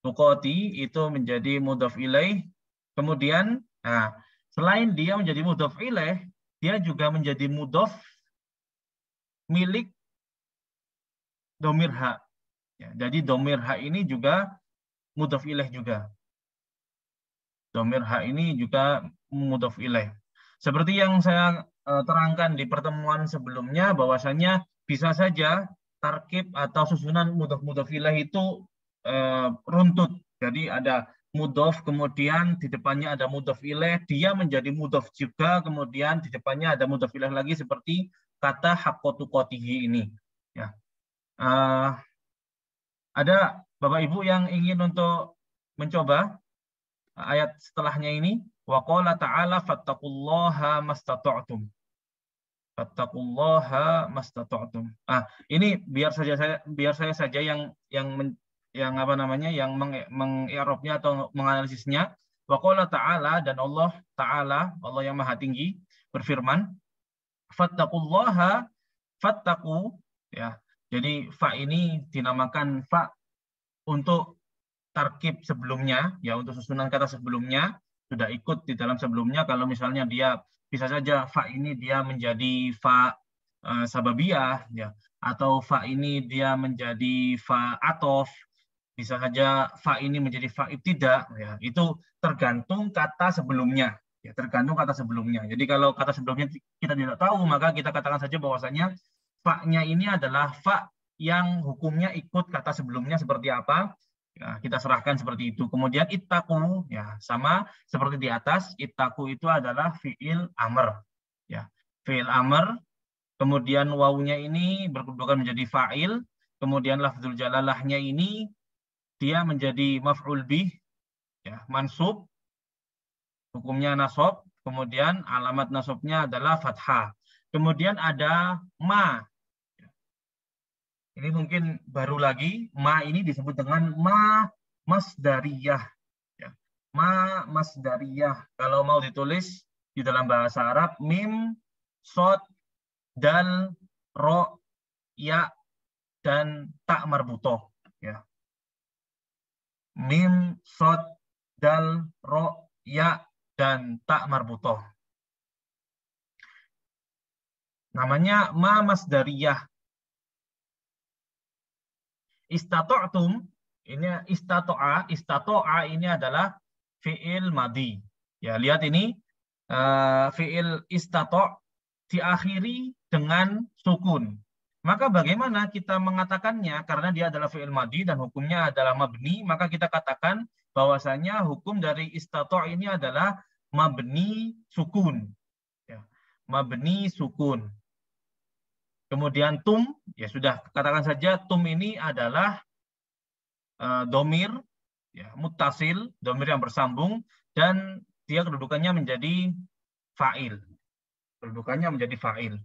tuqoti itu menjadi mudhof ilaih. Kemudian, nah, selain dia menjadi mudhof ilaih, dia juga menjadi mudhof milik domir ha. Ya, jadi domir ha ini juga mudhof ilaih juga. Domir ha ini juga mudhof ilaih. Seperti yang saya terangkan di pertemuan sebelumnya, bahwasanya bisa saja tarkib atau susunan mudhof ilaih itu runtut. Jadi ada mudhof, kemudian di depannya ada mudhof ilaih, dia menjadi mudhof juga, kemudian di depannya ada mudhof ilaih lagi seperti kata haqqo tuqatihi ini. Ya. Ada Bapak Ibu yang ingin untuk mencoba ayat setelahnya ini? Wa qala ta'ala fattaqullaha mastata'tum. Fattaqullaha mastata'tum. Ini biar saya saja yang apa namanya, yang mengi'rabnya atau menganalisisnya. Wa qala ta'ala, dan Allah Ta'ala, Allah yang Maha Tinggi berfirman, fattaqullaha, fattaqu, ya. Jadi fa ini dinamakan fa untuk tarkib sebelumnya, ya, untuk susunan kata sebelumnya sudah ikut di dalam sebelumnya. Kalau misalnya dia bisa saja fa ini dia menjadi fa sababiyah, ya, atau fa ini dia menjadi fa atof, bisa saja fa ini menjadi fa ibtida, ya, itu tergantung kata sebelumnya, ya, tergantung kata sebelumnya. Jadi kalau kata sebelumnya kita tidak tahu, maka kita katakan saja bahwasanya fa-nya ini adalah fa yang hukumnya ikut kata sebelumnya seperti apa. Ya, kita serahkan seperti itu. Kemudian ittaku, ya, sama seperti di atas. Ittaku itu adalah fiil amr, ya, fiil amr. Kemudian wawunya ini berkedudukan menjadi fa'il. Kemudian lafzul jalalahnya ini dia menjadi maf'ul bih, ya, mansub. Hukumnya nasab. Kemudian alamat nasabnya adalah fathah. Kemudian ada ma. Ini mungkin baru lagi, ma ini disebut dengan ma masdariyah. Ma masdariyah. Kalau mau ditulis di dalam bahasa Arab, mim, sod, dal, ro, ya, dan tak marbutoh. Ya. Mim, sod, dal, ro, ya, dan tak marbutoh. Namanya ma masdariyah. Istato'tum, ini istato'a ini adalah fi'il madi. Ya, lihat ini fi'il istato' diakhiri dengan sukun. Maka bagaimana kita mengatakannya? Karena dia adalah fi'il madi dan hukumnya adalah mabni, maka kita katakan bahwasanya hukum dari istato' ini adalah mabni sukun. Ya, mabni sukun. Kemudian tum, ya sudah, katakan saja tum ini adalah domir, ya, muttasil, domir yang bersambung, dan dia kedudukannya menjadi fa'il. Kedudukannya menjadi fa'il.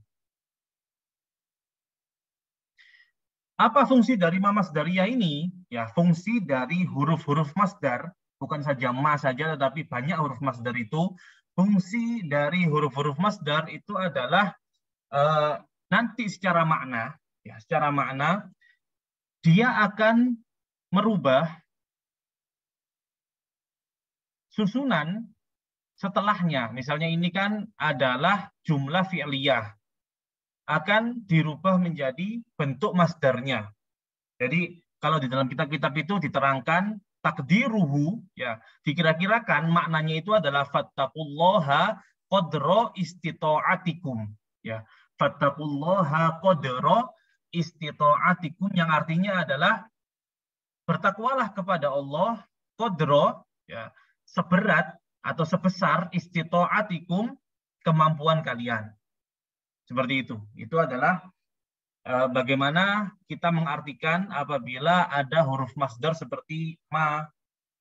Apa fungsi dari ma masdariyah ini? Ya, fungsi dari huruf-huruf masdar, bukan saja ma saja, tetapi banyak huruf masdar itu. Fungsi dari huruf-huruf masdar itu adalah nanti secara makna, ya, secara makna dia akan merubah susunan setelahnya. Misalnya ini kan adalah jumlah fi'liyah, akan dirubah menjadi bentuk masdarnya. Jadi kalau di dalam kitab-kitab itu diterangkan takdiruhu, ya, dikira-kirakan maknanya itu adalah fattaqullaha qadra istita'atikum, ya. Fattaqullaha qadra istita'atikum, yang artinya adalah bertakwalah kepada Allah qadra, ya, seberat atau sebesar istita'atikum, kemampuan kalian. Seperti itu. Itu adalah bagaimana kita mengartikan apabila ada huruf masdar seperti ma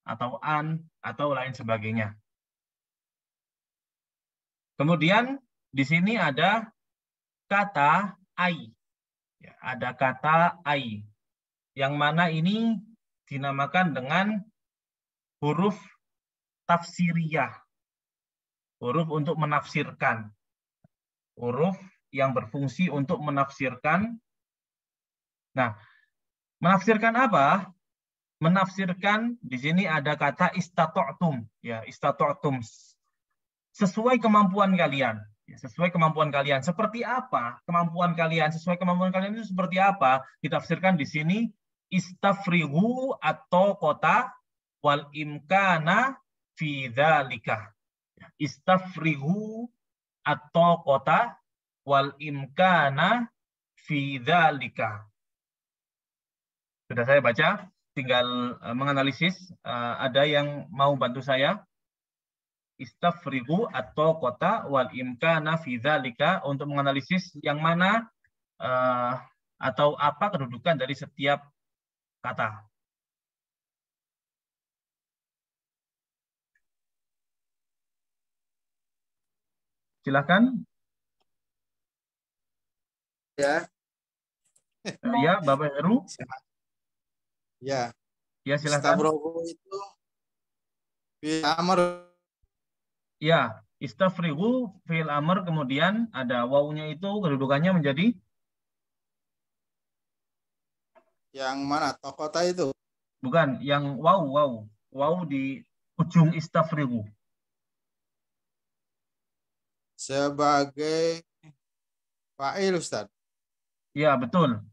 atau an atau lain sebagainya. Kemudian di sini ada kata ai. Ya, ada kata ai. Yang mana ini dinamakan dengan huruf tafsiriyah. Huruf untuk menafsirkan. Huruf yang berfungsi untuk menafsirkan. Nah, menafsirkan apa? Menafsirkan di sini ada kata istato'tum, ya, istato'tum, sesuai kemampuan kalian, ya, sesuai kemampuan kalian. Seperti apa kemampuan kalian? Sesuai kemampuan kalian itu seperti apa? Ditafsirkan di sini istafrihu atau kota wal imkana fi dzalika. Istafrihu atau kota wal imkana fi dzalika. Sudah saya baca. Tinggal menganalisis. Ada yang mau bantu saya? Istafrigu atau kota wal imkana fi dzalika, untuk menganalisis yang mana atau apa kedudukan dari setiap kata. Silakan. Ya. Ya, Bapak Heru. Ya. Ya, silakan. Istabrohu itu fi'il amr. Ya, istafrigu fi'il amr, kemudian ada wawunya itu kedudukannya menjadi Yang mana? Tokota itu. bukan, yang waw di ujung istafrigu. Sebagai fa'il, Ustaz. Ya, betul.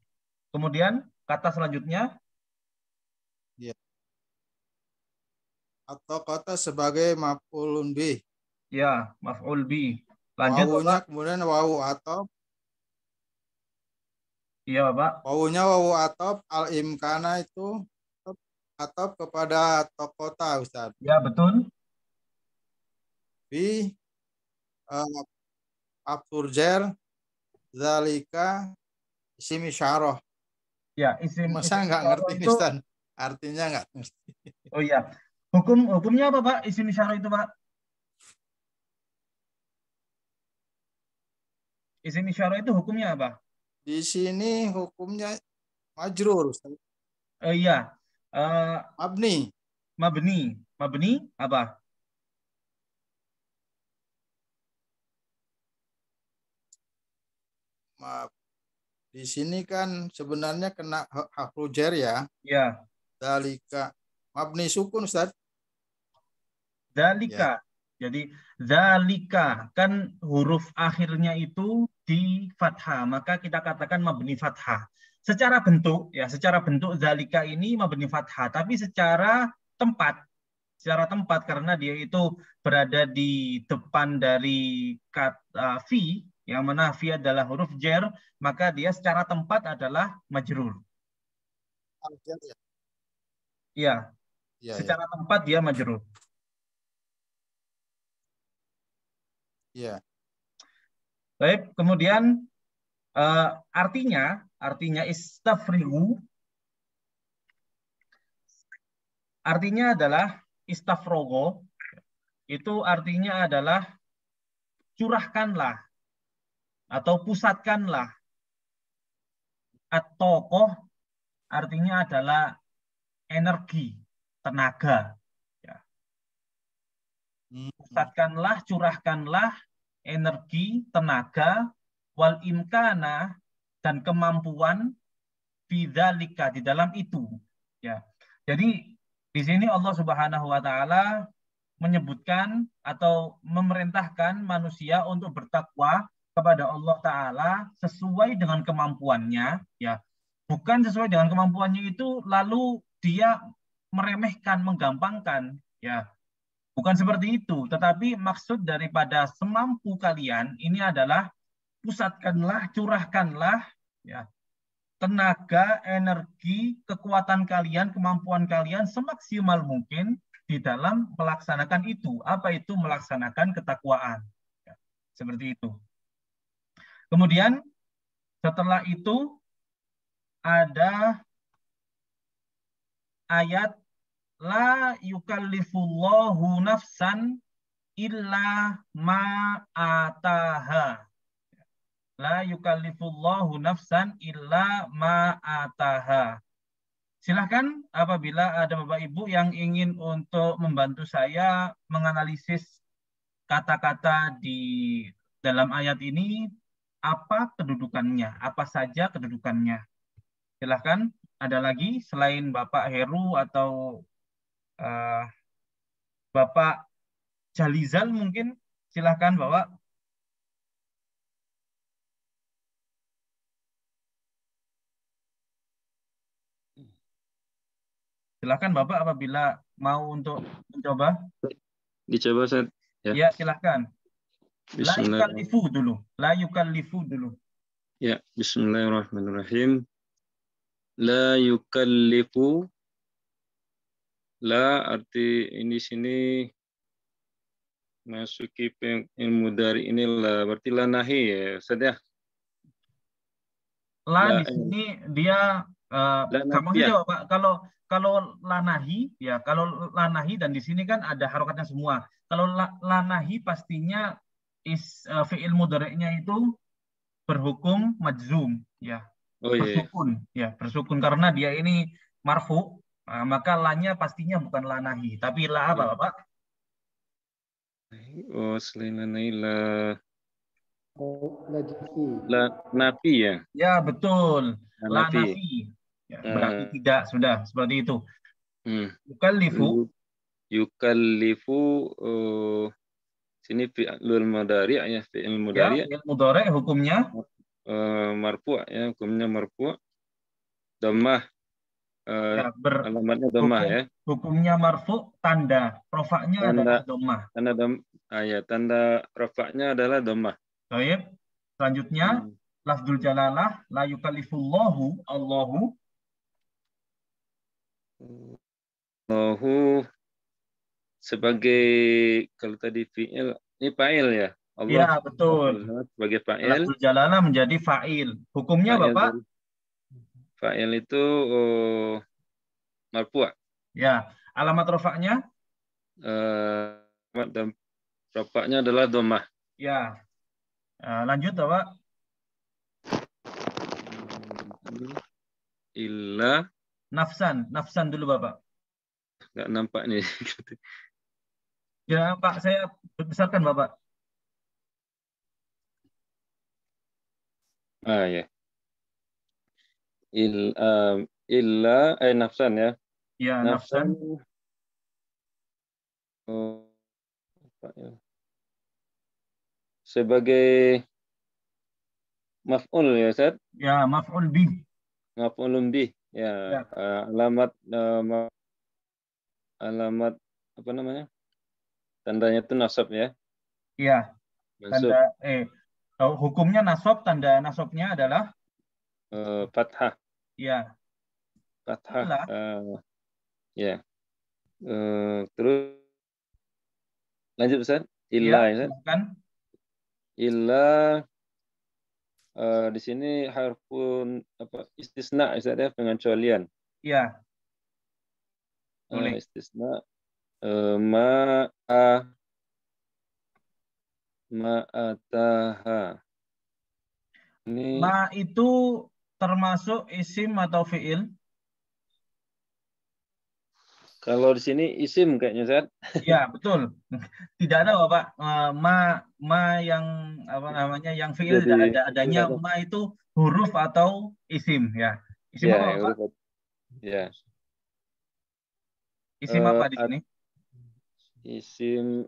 Kemudian kata selanjutnya Ya. Atau kota sebagai maf'ulun bih. ya, maf'ul bi. Lanjut, Wawunya Bapak. kemudian wawu atop. Iya, Bapak. Wawunya wawu atop, al-imkana itu atop kepada tokota, Ustaz. Ya, betul. Bi abturjer zalika isim isyarah. Ya, isim Masa nggak isyarah ngerti nih, itu. Ustaz? Artinya nggak ngerti. Oh iya. Hukumnya apa, Pak? Isim isyarah itu, Pak? Isim isyarah itu hukumnya apa? Di sini hukumnya majrur, Ustaz. Iya. Mabni. Mabni. Mabni apa? Maaf. Di sini kan sebenarnya kena huruf jar ya. Ya, Dalika. Mabni sukun Ustaz. dalika. Ya. Jadi dalika kan huruf akhirnya itu di fathah, maka kita katakan mabni fathah. Secara bentuk ya, secara bentuk dalika ini mabni fathah, tapi tempat, secara tempat karena dia itu berada di depan dari kata fi, yang mana fi adalah huruf jar, maka dia secara tempat adalah majrur. Al-jar ya. Iya, Iya, ya. secara tempat dia majrur. Iya. Baik, kemudian eh, artinya artinya istafrihu artinya adalah istafrogo, itu artinya adalah curahkanlah atau pusatkanlah. At-tokoh artinya adalah energi, tenaga. Ya. Hmm. Pusatkanlah, curahkanlah energi, tenaga, wal imkana, dan kemampuan bidzalika, di dalam itu. Ya. Jadi di sini Allah Subhanahu wa taala menyebutkan atau memerintahkan manusia untuk bertakwa kepada Allah taala sesuai dengan kemampuannya, ya. Bukan sesuai dengan kemampuannya itu lalu dia meremehkan, menggampangkan, ya. Bukan seperti itu, tetapi maksud daripada semampu kalian ini adalah pusatkanlah, curahkanlah, ya, tenaga, energi, kekuatan kalian, kemampuan kalian semaksimal mungkin di dalam melaksanakan itu. Apa itu melaksanakan ketakwaan? Ya, seperti itu. Kemudian setelah itu ada ayat la yukallifullahu nafsan illa ma ataha. La yukallifullahu nafsan illa ma ataha. Silahkan apabila ada Bapak Ibu yang ingin untuk membantu saya menganalisis kata-kata di dalam ayat ini, apa kedudukannya, apa saja kedudukannya. Silahkan, ada lagi selain Bapak Heru atau uh, Bapak Jalizal mungkin, silahkan Bapak. Silahkan Bapak apabila mau untuk mencoba. Dicoba Ustaz. Ya. Ya, silahkan. La Bismillah. yukallifu dulu. La yukallifu dulu. Ya, bismillahirrahmanirrahim. La yukallifu. La arti ini sini masuki ilmu dari inilah berarti la nahi ya Ustaz ya. La La, di sini dia la sama nahi ya. saja Pak. Kalau lanahi ya, kalau lanahi dan di sini kan ada harokatnya semua. Kalau lanahi pastinya fi'il mudhari'nya itu berhukum majzum ya. Oh iya. Bersukun ya, bersukun karena dia ini marfu, maka lanya pastinya bukan lanahi, tapi la apa Bapak? Oh, selain la nahi la La nafi ya. Ya, betul. La La nafi. nafi. Ya, berarti tidak, sudah seperti itu. Yukallifu. Yukallifu sini fi'lul mudhari' ya, fi'il Ya, mudhari'. fi'il mudhari' hukumnya Marfu' ya, hukumnya marfu'. Dhammah. ya, Alamatnya dhammah ya. Hukumnya marfu', tanda rofaknya adalah dhammah. Tanda rafa'nya adalah dhammah. Baik. Selanjutnya lafdzul jalalah la yukallifullahu Allahu. Allahu sebagai kalau tadi fi'il ini fa'il ya. Allah Ya, betul. sebagai fa'il. Lafdzul jalalah menjadi fa'il. Hukumnya fa'il Bapak? Fa'il itu marfu'. Ya, alamat rofaknya? Rafa'nya adalah dhammah. Ya. Lanjut Bapak. Illa Nafsan dulu Bapak. nggak nampak nih. Ya, Pak, saya besarkan, Bapak. Ya. Illa nafsan ya. Ya, Nafsan. nafsan. Apa ya? Sebagai maf'ul ya, Ustaz. Ya, maf'ul bih. Maf'ulun bih. Ya, Ya, alamat apa namanya? Tandanya itu nasab ya. ya. Mansub. Tanda hukumnya nasab, tanda nasabnya adalah Fathah. ya, Fathah. illa. Ya. Terus lanjut Ustaz. Ya, Illa ya, Ustaz. silakan. Illa di sini harfun apa istisna Ustaz ya, pengecualian. Ya, boleh. Istisna ma'ataha. Ini Ma itu termasuk isim atau fiil? kalau di sini isim kayaknya Ustaz. Ya, betul. Tidak ada, Bapak. Ma yang apa namanya? Yang fiil tidak ada. Adanya Tidak ada. ma itu huruf atau isim, ya. Isim Ya, apa, Bapak? huruf. Ya. Isim apa di sini? Isim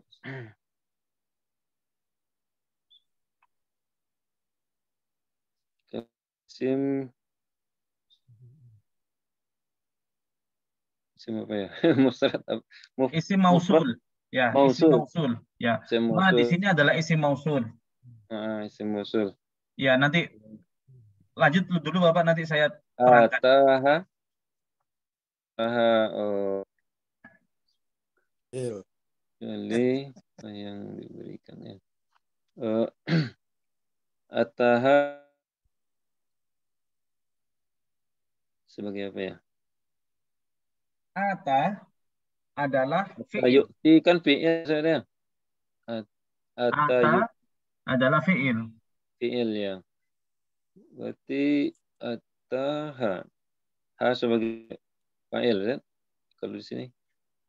isim apa ya? Mufrad Isim mausul. Ya, isim mausul. mausul. Ya. Isim Ma di mausul. sini adalah isim mausul. Isim mausul. Ya, nanti lanjut dulu Bapak, nanti saya terangkan. Oh, Il. kali yang diberikan ya. Ataha sebagai apa ya? Ata adalah fiil. Atayuti kan fi'il saya. Atayuti Ata adalah fiil. fi'il ya. Berarti ataha. Ha sebagai fa'il kan? Kalau di sini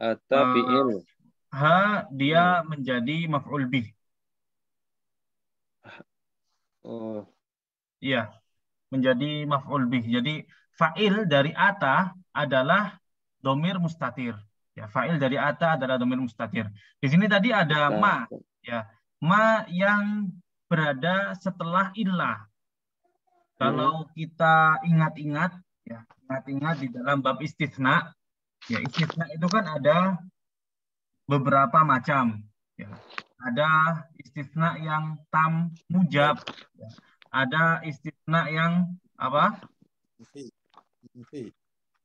ata fi'il. Ha dia menjadi maf'ul bih. Oh, Iya, menjadi maf'ul bih. Jadi fa'il dari ata adalah domir mustatir. Ya, fa'il dari ata adalah domir mustatir. Di sini tadi ada ma, ya. Ma yang berada setelah illah. Kalau kita ingat-ingat, ya, ingat-ingat di dalam bab istisna, ya istisna itu kan ada beberapa macam. Ya. Ada istisna yang tam mujab, ya. Ada istisna yang apa?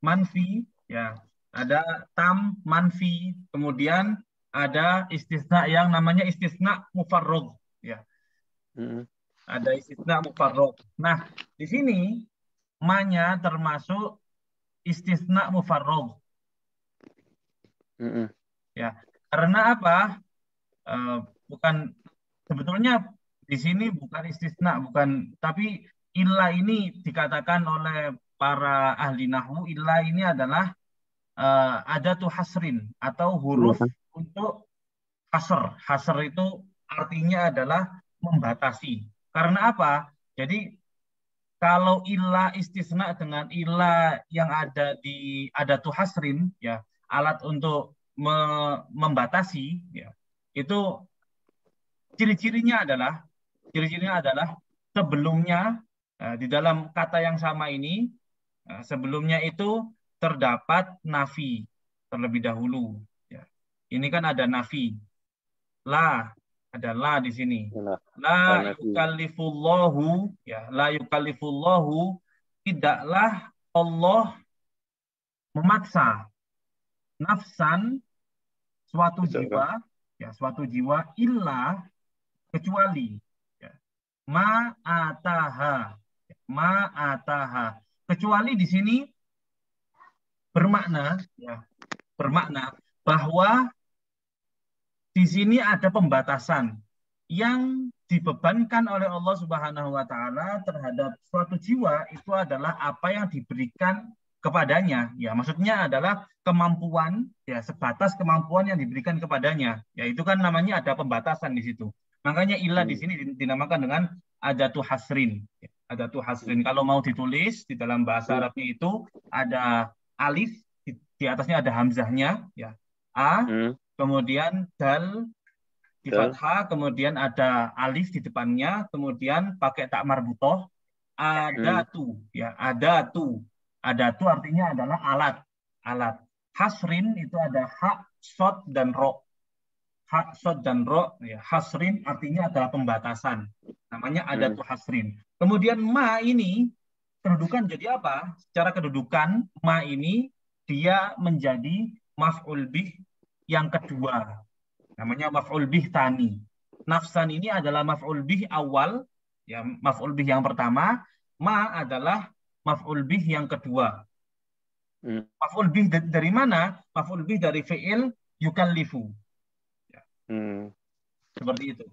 Manfi, ya. Ada tam manfi, kemudian ada istisna yang namanya istisna mufarrad, ya. Ada istisna mufarrad. Nah, di sini ma-nya termasuk istisna mufarrad. Ya, karena apa? Bukan sebetulnya di sini bukan istisna, bukan, tapi illa ini dikatakan oleh para ahli nahwu, illa ini adalah adatu hasrin atau huruf untuk hasr. Hasr itu artinya adalah membatasi. Karena apa? Jadi kalau illa istisna dengan illa yang ada di adatu hasrin, ya alat untuk membatasi, ya itu ciri-cirinya adalah sebelumnya di dalam kata yang sama ini sebelumnya itu terdapat nafi terlebih dahulu. Ya. Ini kan ada nafi, la, ada la di sini. La yukallifullahu, ya, la yukallifullahu, tidaklah Allah memaksa nafsan suatu jiwa, ya suatu jiwa illa kecuali ya, ma'ataha, kecuali di sini bermakna bahwa di sini ada pembatasan yang dibebankan oleh Allah Subhanahu wa taala terhadap suatu jiwa itu adalah apa yang diberikan kepadanya. Ya, maksudnya adalah kemampuan, ya sebatas kemampuan yang diberikan kepadanya. Ya, itu kan namanya ada pembatasan di situ. Makanya ilah di sini dinamakan dengan adatu hasrin. Ya, adatu hasrin. Kalau mau ditulis di dalam bahasa Arabnya itu ada alif, di atasnya ada hamzahnya, ya. A, kemudian dal di fathah, kemudian ada alif di depannya, kemudian pakai tak marbutoh, adatu, ya, adatu. Adatu artinya adalah alat, alat. Hasrin itu ada hak, sod, dan ro. Hak, sod, dan ro, ya. Hasrin artinya adalah pembatasan. Namanya adatu hasrin. Kemudian ma ini kedudukan jadi apa? Secara kedudukan ma ini dia menjadi maf'ul bih yang kedua. Namanya maf'ul bih tani. Nafsan ini adalah maf'ul bih awal, ya, maf'ul bih yang pertama. Ma adalah maf'ul bih yang kedua. Maf'ul bih dari mana? Maf'ul bih dari fi'il yukallifu. Ya. Seperti itu.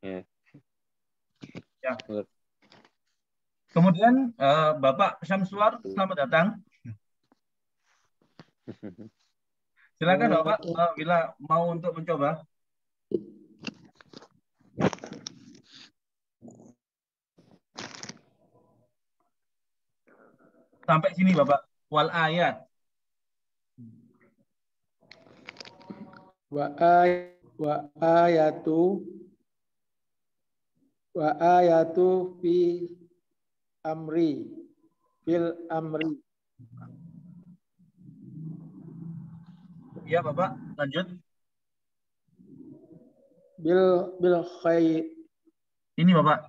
Ya. Kemudian Bapak Syamsuar, selamat datang. Silakan Bapak, bila mau untuk mencoba. Sampai sini Bapak. Wal ayat. Wa ayatu fi amri fil amri. Iya Bapak, lanjut. Bil khair. Ini Bapak.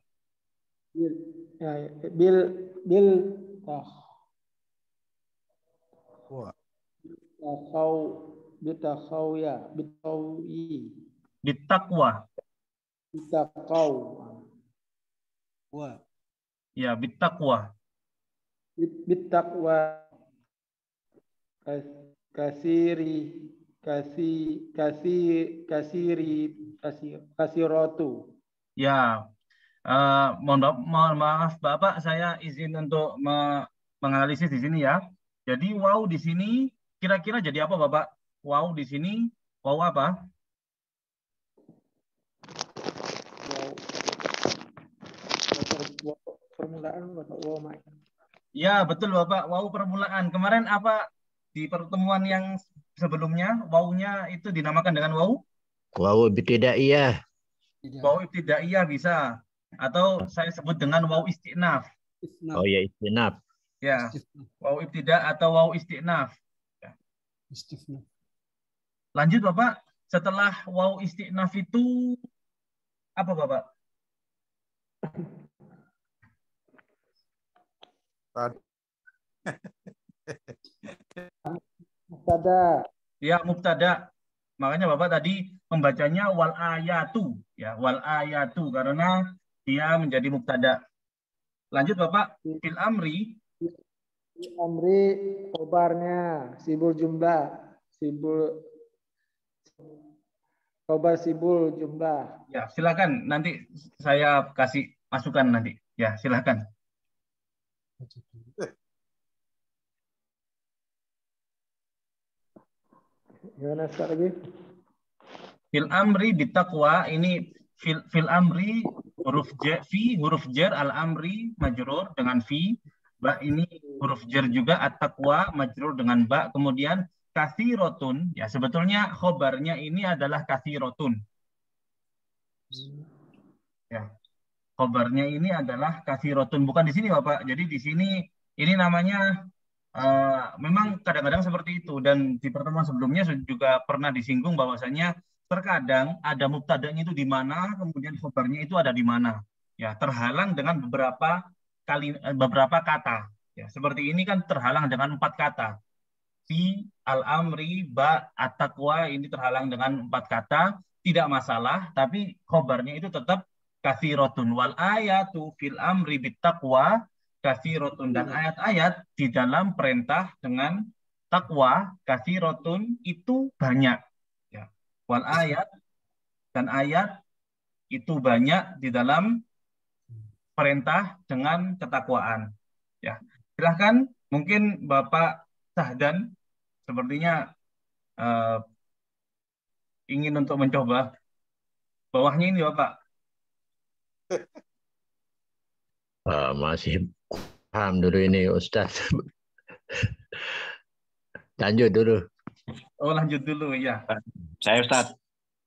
Bitakwa. Ya, bitakwa. Bitakwa kasiratu. Ya, mohon maaf Bapak, saya izin untuk menganalisis di sini ya. Jadi wow di sini kira-kira jadi apa Bapak? Wow di sini, wow apa? Permulaan wow. Ya, betul Bapak, wow permulaan. Kemarin apa di pertemuan yang sebelumnya, wow-nya itu dinamakan dengan wow? Wow ibtidaiyah. Wow ibtidaiyah bisa. Atau saya sebut dengan wow istinaf. Oh ya, istinaf. Ya, wow ibtida atau wow istinaf. Ya. Lanjut Bapak, setelah wow istinaf itu apa Bapak? Mubtada. Ya, mubtada. Makanya Bapak tadi membacanya wal ayatu, ya, wal ayatu karena dia menjadi mubtada. Lanjut Bapak, fil amri. Fil amri khobarnya sibul jumlah, khobar sibul jumlah. Ya, silakan nanti saya kasih masukan nanti. Ya, silakan. Gimana Ustaz lagi? Fil amri bitaqwa ini fil amri huruf jar, fi huruf jar, al amri majrur dengan fi, ba ini huruf jar juga, at-taqwa majrur dengan ba, kemudian katsirotun, ya sebetulnya khobarnya ini adalah katsirotun. Ya. Khobarnya ini adalah katsirotun, bukan di sini Bapak. Jadi di sini ini namanya memang kadang-kadang seperti itu, dan di pertemuan sebelumnya juga pernah disinggung bahwasanya terkadang ada mubtadanya itu di mana, kemudian khobarnya itu ada di mana. Ya, terhalang dengan beberapa kata. Ya, seperti ini kan terhalang dengan 4 kata. Fi, al-amri, ba, at-taqwa ini terhalang dengan 4 kata, tidak masalah, tapi khobarnya itu tetap katsirotun. Wal ayatu fil amri bittaqwa katsirotun, dan ayat-ayat di dalam perintah dengan takwa katsirotun itu banyak. Ya. Wal ayat, dan ayat itu banyak di dalam perintah dengan ketakwaan. Ya, silahkan mungkin Bapak Sahdan sepertinya ingin untuk mencoba. Bawahnya ini Bapak. Masih paham dulu ini Ustaz. Lanjut dulu. Oh, lanjut dulu ya. Saya Ustaz.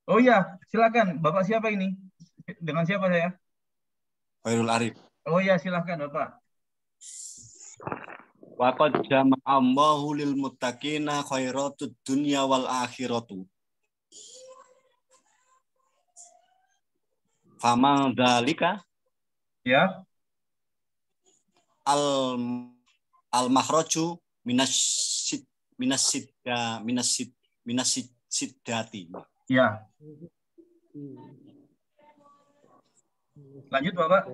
Oh ya, silakan. Bapak siapa ini? Dengan siapa saya? Khairul Arif. Oh ya, silakan Bapak. Wa qad jama'allahu lil muttaqina khairatud dunya wal akhiratu. Faman dzalika Ya. al makhraju minasidati. Ya. Lanjut Bapak.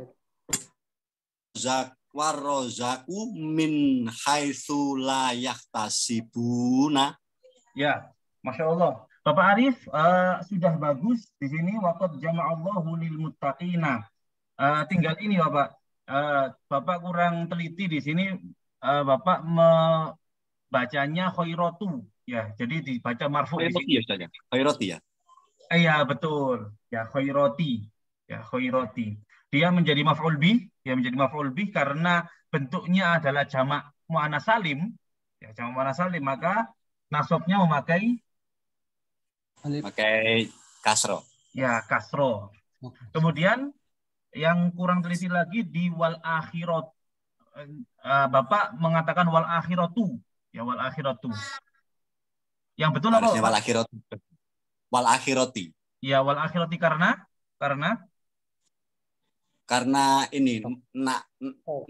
Warrozaku min haitsu la yahtasibuna. Ya, Masya Allah. Bapak Arif sudah bagus di sini. Waqad jama'allahu lil muttaqina. Tinggal ini Bapak. Bapak kurang teliti di sini. Bapak membacanya khairatu. Ya, jadi dibaca marfu di sini. Khairati ya. Iya, betul. Ya, khairati. Ya, khairati. Dia menjadi maf'ul bih, karena bentuknya adalah jamak muannats salim. Ya, jamak muannats salim, maka nasabnya memakai kasro. Ya, kasro. Kemudian yang kurang teliti lagi di wal akhirat. Bapak mengatakan wal akhiratu. Ya, wal akhiratu. Yang betul apa? Wal akhirati. Wal akhirati. Ya, wal akhirati karena ini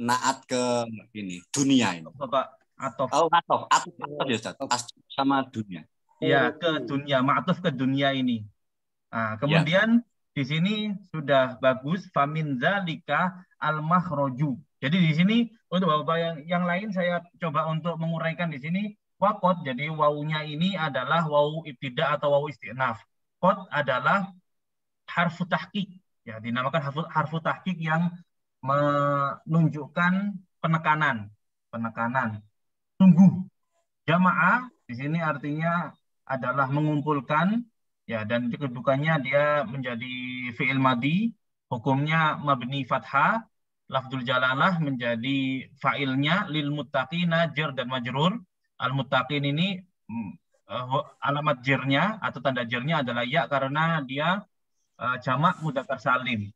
naat ke ini dunia ini. Bapak atau atau ya Ustaz, sama dunia. Ya, ke dunia, ma'tuf ke dunia ini. Nah, kemudian di sini sudah bagus famin dzalika al-makhraju. Jadi di sini untuk Bapak yang lain saya coba untuk menguraikan di sini waqad. Jadi wawunya ini adalah wawu ibtida atau wawu istinaf. Qad adalah harfu tahqiq. Ya, dinamakan harfu tahqiq yang menunjukkan penekanan. Sungguh. Jamaah di sini artinya adalah mengumpulkan, ya, dan kedudukannya dia menjadi fi'il madhi, hukumnya mabni fathah, lafdzul jalalah menjadi fa'ilnya, lil muttaqina jar dan majrur. Al muttaqin ini alamat jirnya atau tanda jirnya adalah ya karena dia jamak mudzakkar salim.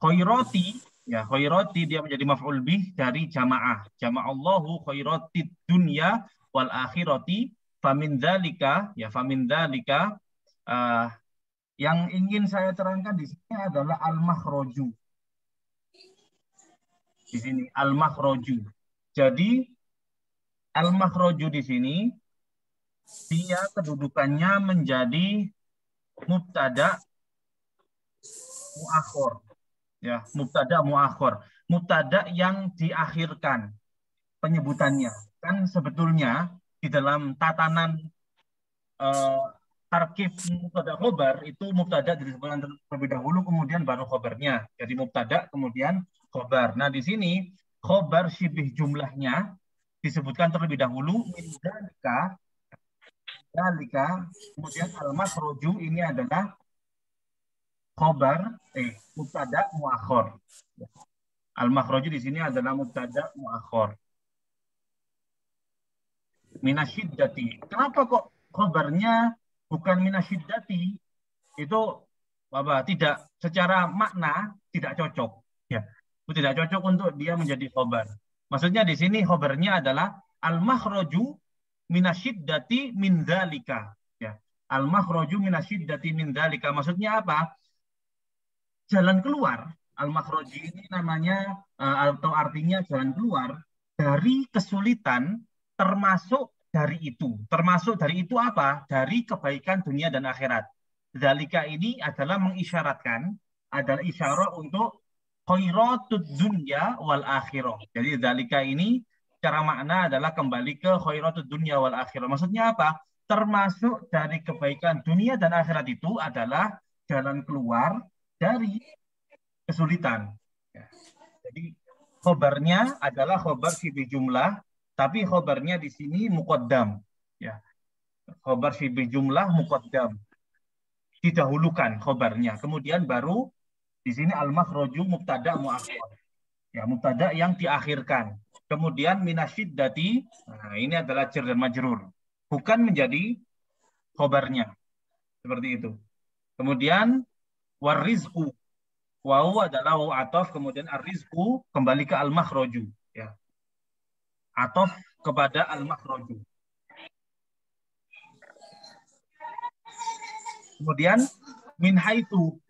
Khairati, ya, khairati dia menjadi maf'ul bih dari jamaah. Jama'allahu khairatid dunya wal akhirati. Famin dzalika, ya, famin dzalika yang ingin saya terangkan di sini adalah al-makhraju. Di sini al-makhraju. Jadi al-makhraju di sini dia kedudukannya menjadi mubtada muakhir. Ya, mubtada muakhir. Mubtada yang diakhirkan penyebutannya. Kan sebetulnya di dalam tatanan tarkib mubtada khobar itu mubtada disebutkan terlebih dahulu kemudian baru khobarnya. Jadi mubtada kemudian khobar. Nah, di sini khobar syibih jumlahnya disebutkan terlebih dahulu min dzalika, kemudian al-makhraju ini adalah khobar mubtada muakhir. Al-makhraju di sini adalah mubtada muakhir. Minasyiddati. Kenapa kok khobarnya bukan minasyiddati? Itu Bapak tidak secara makna tidak cocok. Ya, itu tidak cocok untuk dia menjadi khobar. Maksudnya di sini khobarnya adalah al-makhraju minasyiddati min dzalika. Ya, al-makhraju minasyiddati min dzalika. Maksudnya apa? Jalan keluar. Al-makhraju ini namanya atau artinya jalan keluar dari kesulitan, termasuk dari itu. Termasuk dari itu apa? Dari kebaikan dunia dan akhirat. Dzalika ini adalah mengisyaratkan, adalah isyarat untuk khairatud dunya wal akhirah. Jadi dzalika ini secara makna adalah kembali ke khairatud dunya wal akhirah. Maksudnya apa? Termasuk dari kebaikan dunia dan akhirat itu adalah jalan keluar dari kesulitan. Ya. Jadi khobarnya adalah khobar fi jumlah, tapi khobarnya di sini muqaddam. Ya. Khobar fi jumlah muqaddam. Didahulukan khobarnya. Kemudian baru di sini al-makhraju mubtada muakhir. Ya, mubtada yang diakhirkan. Kemudian minasyiddati, nah ini adalah jar dan majrur. Bukan menjadi khobarnya. Seperti itu. Kemudian warizqu. Wawu adalah wawu atof, kemudian ar-rizqu kembali ke al-makhraju. Ya. Atof kepada al-makhraju. Kemudian min haitsu.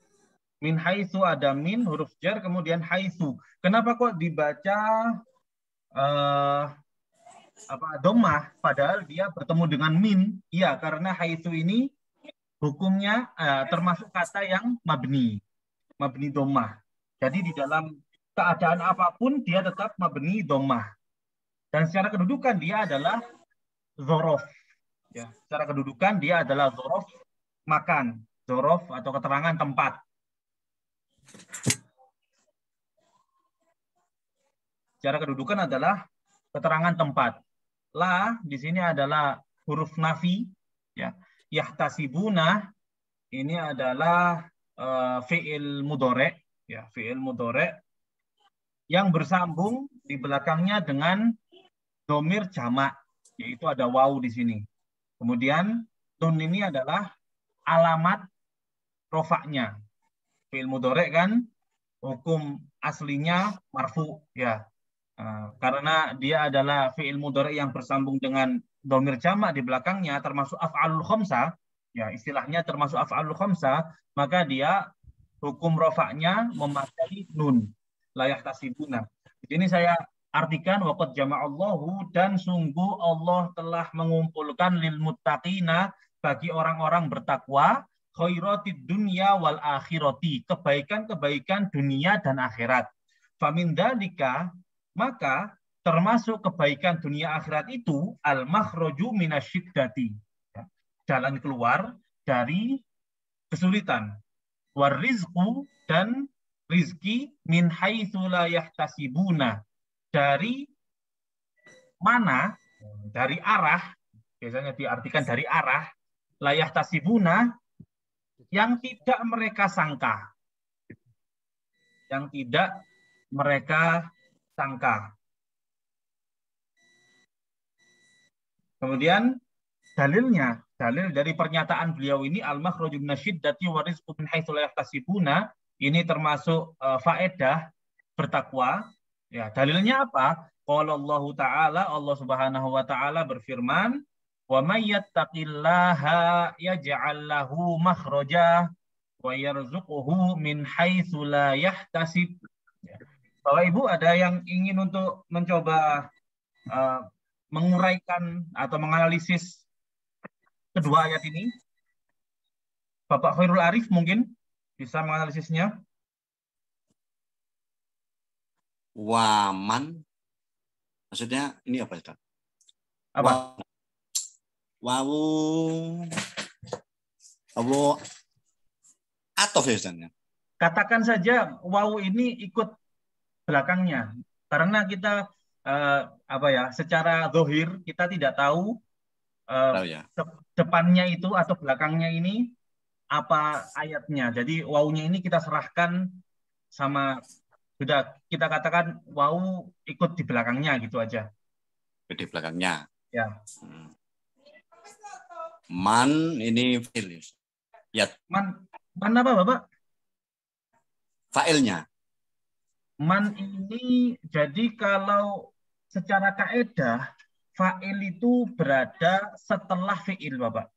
Min haitsu ada min huruf jar, kemudian haitsu. Kenapa kok dibaca dhammah padahal dia bertemu dengan min? Iya, karena haitsu ini hukumnya termasuk kata yang mabni dhammah. Jadi di dalam keadaan apapun dia tetap mabni dhammah. Dan secara kedudukan dia adalah dzorof. Ya, secara kedudukan dia adalah dzorof makan, dzorof atau keterangan tempat. Secara kedudukan adalah keterangan tempat. La di sini adalah huruf nafi, ya. Yahtasibuna ini adalah fi'il mudhari', ya, fi'il mudhari' yang bersambung di belakangnya dengan domir jamak, yaitu ada wawu di sini. Kemudian nun ini adalah alamat rofaknya. Fi'il mudhari' kan hukum aslinya marfu, ya. Karena dia adalah fi'il mudhari' yang bersambung dengan domir jamak di belakangnya, termasuk af'alul khamsah, ya istilahnya termasuk af'alul khamsah, maka dia hukum rofaknya memakai nun, la yahtasibuna. Di sini saya artikan waqad jama'allahu, dan sungguh Allah telah mengumpulkan lil muttaqina, bagi orang-orang bertakwa, khairatid dunya wal akhirati, kebaikan-kebaikan dunia dan akhirat. Famin dzalika, maka termasuk kebaikan dunia akhirat itu al-makhraju minasyiddati, jalan keluar dari kesulitan. Warizqu, dan rizki, min haitsu la yahtasibuna, dari mana, dari arah, biasanya diartikan dari arah, la yahtasibuna, yang tidak mereka sangka. Yang tidak mereka sangka. Kemudian dalil dari pernyataan beliau ini al-makhraju minasyiddati wa rizqu min haitsu la yahtasibuna, ini termasuk faedah bertakwa. Ya, dalilnya apa? Qala Allah Ta'ala, Allah Subhanahu wa taala berfirman, wa may yattaqillaha yaj'al lahu makhraja wa yarzuquhu min haitsu la yahtasib. Bapak Ibu, ada yang ingin untuk mencoba menguraikan atau menganalisis kedua ayat ini? Bapak Khairul Arif mungkin bisa menganalisisnya. Waman, maksudnya ini apa Ustaz? Apa? Wawu atof ya Ustaz? Katakan saja wawu ini ikut belakangnya, karena kita secara zahir kita tidak tahu Ya. depannya itu atau belakangnya ini apa ayatnya. Jadi wawunya ini kita serahkan sama, sudah kita katakan wawu ikut di belakangnya gitu aja. Di belakangnya. Ya. Man ini fa'il. Ya. Man apa Bapak? Fa'ilnya. Man ini jadi kalau secara kaedah fa'il itu berada setelah fi'il Bapak.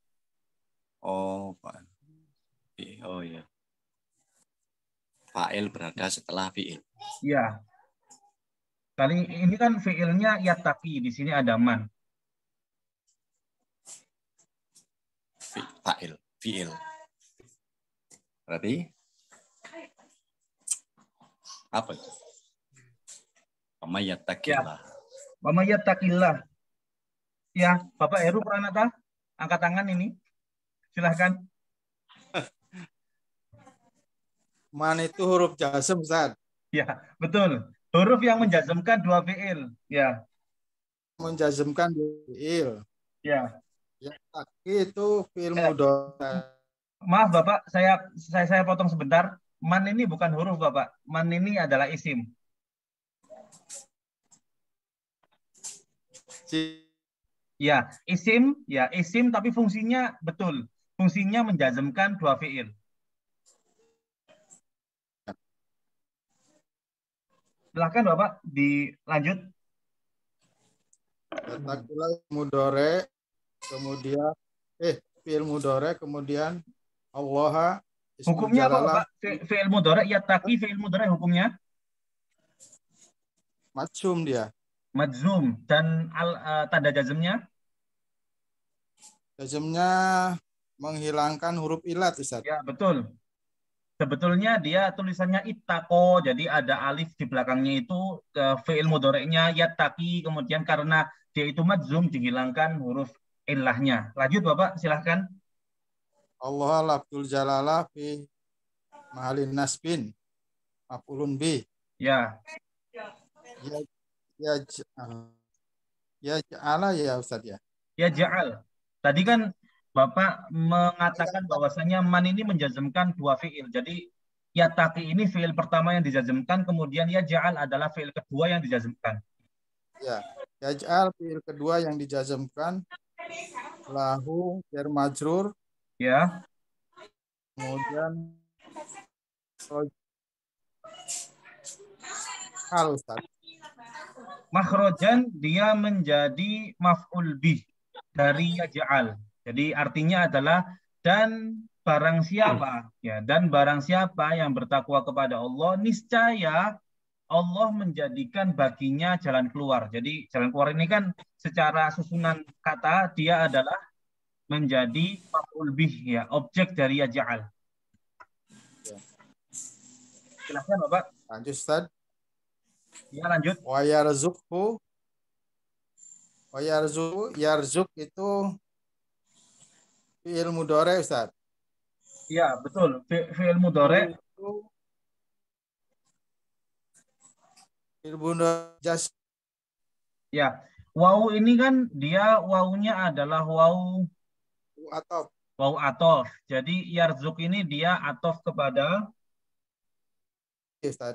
Oh, fa'il. Oh ya. Fa'il berada setelah fi'il. Ya. Kali ini kan fi'ilnya yattaqi, di sini ada man. Fa'il, fi'il. Berarti apa itu? Pamayatakillah. Pamayatakillah. Ya, Bapak Heru Pranata, angkat tangan ini. Silahkan. Man itu huruf jazm, Ustaz. Ya, betul. Huruf yang menjazmkan dua fiil. Ya, Menjazmkan fiil. ya. Ya, taki itu fiil mudhari. Maaf Bapak, saya potong sebentar. Man ini bukan huruf Bapak. Man ini adalah isim. Ya, isim tapi fungsinya betul. Fungsinya menjazmkan dua fiil. Silakan Bapak, dilanjut. Takilah mudhari, kemudian fiil mudhari, kemudian Allah ismul Hukumnya apa jalalah Bapak? Fiil mudhari, yattaqi fiil mudhari hukumnya majzum dia. majzum dan tanda jazmnya Jazmnya menghilangkan huruf ilat, Ustaz. ya betul. Sebetulnya dia tulisannya ittaqo, jadi ada alif di belakangnya itu fiil mudhari'nya yattaqi, kemudian karena dia itu majzum dihilangkan huruf illahnya. Lanjut Bapak, silahkan. Allah lafzul jalalah fi mahalin nasbin maf'ulun bi. Ya, Ya ja'ala ya Ustaz ya. ya ja'al. Tadi kan Bapak mengatakan bahwasanya man ini menjazmkan dua fiil. Jadi yattaqi ini fiil pertama yang dijazmkan, kemudian ya ja'al adalah fiil kedua yang dijazmkan. Ya, yaj'al fiil kedua yang dijazmkan lahu jar majrur, Ya. kemudian hal Ustaz. Makhrojan dia menjadi maf'ul bih dari yaj'al. Jadi artinya adalah dan barang siapa yang bertakwa kepada Allah, niscaya Allah menjadikan baginya jalan keluar. Jadi jalan keluar ini kan secara susunan kata dia adalah menjadi maf'ul bih ya, objek dari yaj'al. Silahkan Bapak. Lanjut Ustaz. Ya lanjut. Wa yarzuqhu. Yarzuk itu fi'il mudhari Ustaz. Ya betul. Fi'il mudhari. Fi'il mudhari jas. Ya. Waw ini kan dia wawunya adalah waw atof. Jadi yarzuk ini dia atof kepada Ustaz.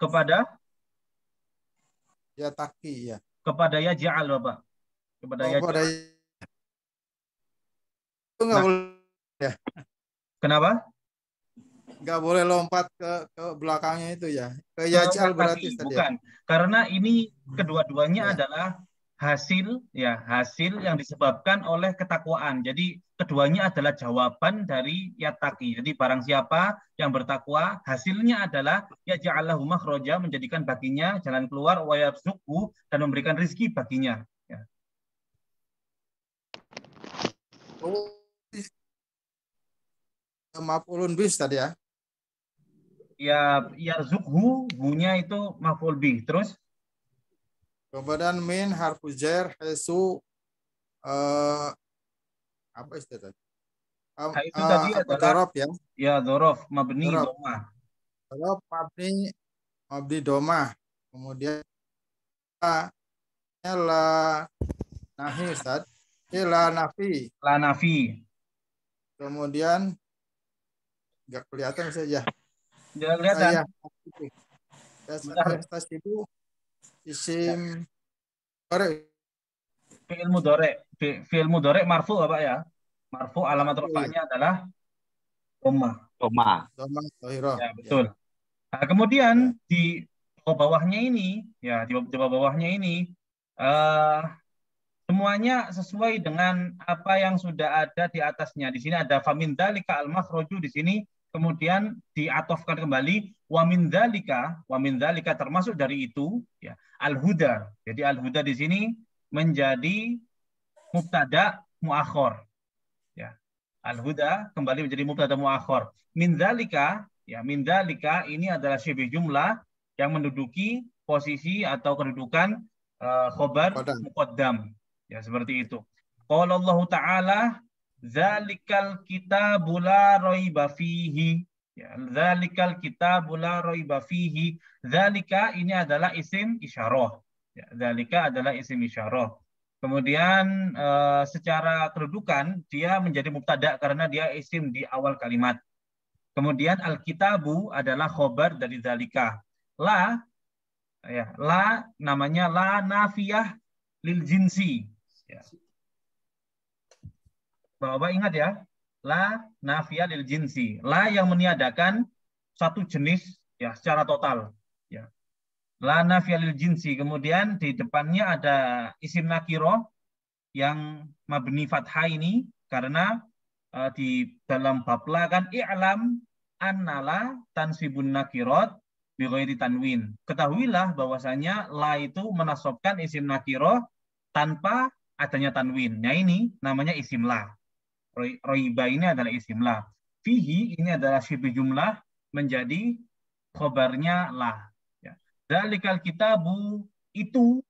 Kepada Ya taki ya. Kepada ya ja'al Bapak. Kepada ya ja'al. Itu nggak boleh ya. Kenapa? Nggak boleh lompat ke belakangnya itu ya. Ke yaj'al berarti Ustaz. Bukan. Karena ini kedua-duanya adalah hasil yang disebabkan oleh ketakwaan. Jadi keduanya adalah jawaban dari yattaqi. Jadi barang siapa yang bertakwa, hasilnya adalah ya ja'allahu makhraja, menjadikan baginya jalan keluar, wa yarzuqhu, dan memberikan rizki baginya. Ya. Maf'ulun bis tadi ya. Ya yarzuqhu, hu-nya itu maf'ul bih. Terus Kemudian min harfu jar haitsu apa istilahnya? itu tadi adalah dzaraf ya. Ya dzaraf mabni dhammah. Dzaraf mabni dhammah. Kemudian la nahi Ustaz. La nafi. La nafi. Kemudian enggak kelihatan saja. Jangan kelihatan. Tas itu isim fi'il mudhari marfu Bapak ya. Marfu alamat rafa'nya adalah dhammah. Ya, betul. Nah, kemudian di bawahnya ini semuanya sesuai dengan apa yang sudah ada di atasnya. Di sini ada famin dzalika al-makhraju, di sini kemudian diatofkan kembali wa min dzalika termasuk dari itu ya al-huda. Jadi al-huda di sini menjadi mubtada muakhir. Ya. Al-huda kembali menjadi mubtada muakhir. Min dzalika ini adalah syibih jumlah yang menduduki posisi atau kedudukan khobar muqaddam. Ya, seperti itu. Qala Allah Ta'ala, "Dzalikal kitabu la raiba fihi." Ya, dzalikal kitabu la raiba fihi. Dzalika ini adalah isim isyarah. Ya, dzalika adalah isim isyarah. Kemudian secara kedudukan dia menjadi mubtada karena dia isim di awal kalimat. Kemudian al-kitabu adalah khobar dari dzalika. La ya, la namanya la nafiyah lil jinsi. Ya. Bapak ingat ya, la nafiyah lil jinsi. La yang meniadakan satu jenis ya secara total. Ya. La nafiyah lil jinsi. Kemudian di depannya ada isim nakiro yang mabni fathah ini karena di dalam bab la kan i'lam annala tansibun nakirot bi ghairi tanwin. Ketahuilah bahwasanya la itu menasabkan isim nakiro tanpa adanya tanwin. Nah ini namanya isim la. Roiba ini adalah isim la. Fihi ini adalah syibih jumlah menjadi khobarnya la. Ya. Dzalikal kitabu itu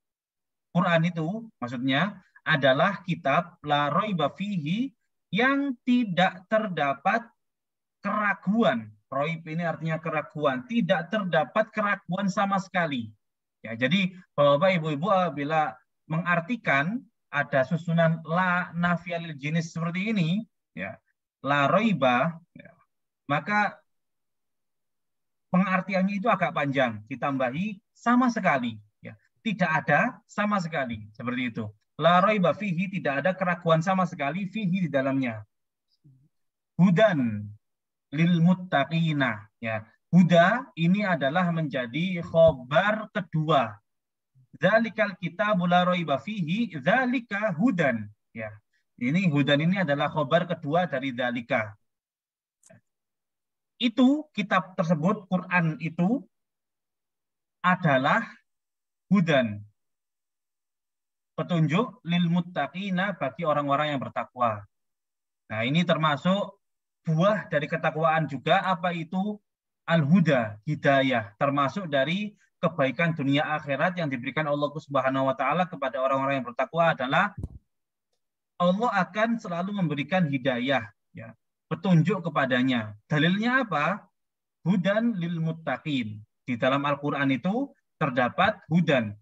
Quran itu maksudnya adalah kitab la roiba fihi yang tidak terdapat keraguan. Roib ini artinya keraguan. Tidak terdapat keraguan sama sekali. Ya, jadi Bapak Ibu-Ibu apabila mengartikan ada susunan la nafiyalil jenis seperti ini, ya, la roiba, ya, maka pengartiannya itu agak panjang. Ditambahi sama sekali. Ya, tidak ada sama sekali. Seperti itu. La raiba fihi, tidak ada keraguan sama sekali fihi di dalamnya. Hudan lil muttaqina. Ya, huda ini adalah menjadi khobar kedua. Dzalikal kitabu la raiba fihi, dzalika hudan. Ya. Ini hudan ini adalah khobar kedua dari dzalika. Itu kitab tersebut, Quran itu adalah hudan, petunjuk lil muttaqina bagi orang-orang yang bertakwa. Nah, ini termasuk buah dari ketakwaan juga, apa itu al-huda, hidayah, termasuk dari kebaikan dunia akhirat yang diberikan Allah Subhanahu wa taala kepada orang-orang yang bertakwa adalah Allah akan selalu memberikan hidayah, ya, petunjuk kepadanya. Dalilnya apa? Hudan lil muttaqin. Di dalam Al-Qur'an itu terdapat hudan,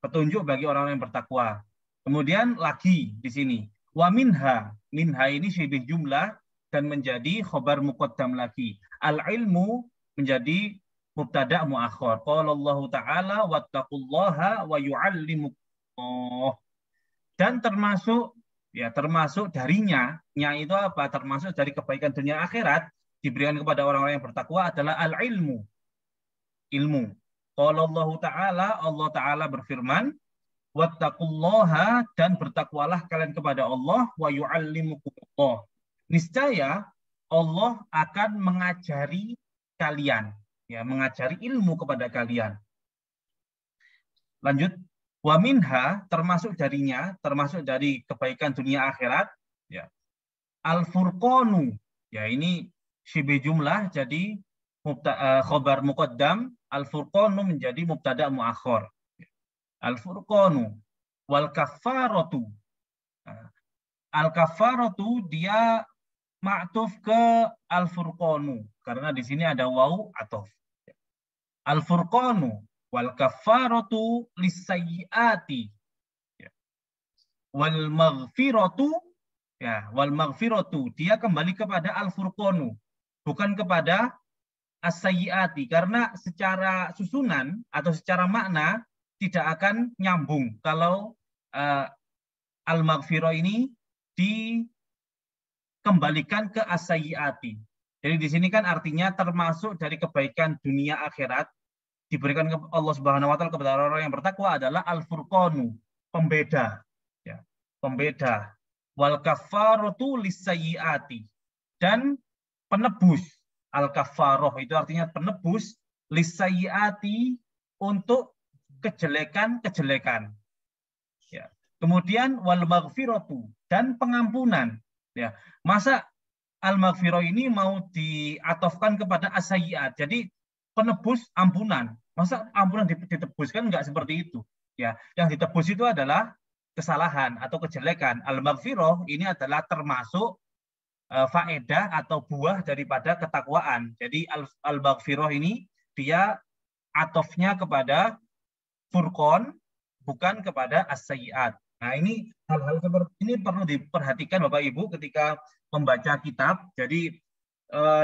petunjuk bagi orang-orang yang bertakwa. Kemudian lagi di sini wa minha, minha ini syibih jumlah dan menjadi khobar muqaddam lagi. Al-ilmu menjadi mubtada muakhir. Qala Allah Ta'ala wattaqullaha wa yu'allimukum. Dan termasuk darinya, nya itu apa? Termasuk dari kebaikan dunia akhirat diberikan kepada orang-orang yang bertakwa adalah al-ilmu. Ilmu. Qala Allah Ta'ala berfirman, wattaqullaha, dan bertakwalah kalian kepada Allah, wa yu'allimukumullah. Niscaya Allah akan mengajari kalian, ya, mengajari ilmu kepada kalian. Lanjut, wa minha, termasuk darinya, termasuk dari kebaikan dunia akhirat, ya. Al-furqanu, ya ini syibih jumlah jadi khobar muqaddam, al-furqanu menjadi mubtada muakhir. Al-furqanu wal kafaratu. Al-kafaratu dia ma'tuf ke al-furqanu karena di sini ada waw ataf. Al-furqanu wal kafaratu lisayyiati. Wal maghfiratu, ya, wal maghfiratu dia kembali kepada al-furqanu, bukan kepada as-sayyiati, karena secara susunan atau secara makna tidak akan nyambung kalau al-maghfirah ini dikembalikan ke as-sayyiati. Jadi di sini kan artinya termasuk dari kebaikan dunia akhirat diberikan ke Allah Subhanahu wa taala kepada orang-orang yang bertakwa adalah al-furqanu, pembeda, ya, pembeda. Wal kafaratu lisayyiati, dan penebus. Al-kafaroh itu artinya penebus, lisayyiati untuk kejelekan-kejelekan. Ya. Kemudian wal maghfiratu, dan pengampunan. Ya. Masa al-maghfirah ini mau diatofkan kepada as-sayyiat. Jadi penebus ampunan. Masa ampunan ditebuskan enggak seperti itu? Ya, yang ditebus itu adalah kesalahan atau kejelekan. Al-maghfirah ini adalah termasuk faedah atau buah daripada ketakwaan. Jadi al-maghfirah ini dia atofnya kepada furqan, bukan kepada as-sayyi'at. Nah, ini hal-hal seperti ini perlu diperhatikan Bapak Ibu ketika membaca kitab. Jadi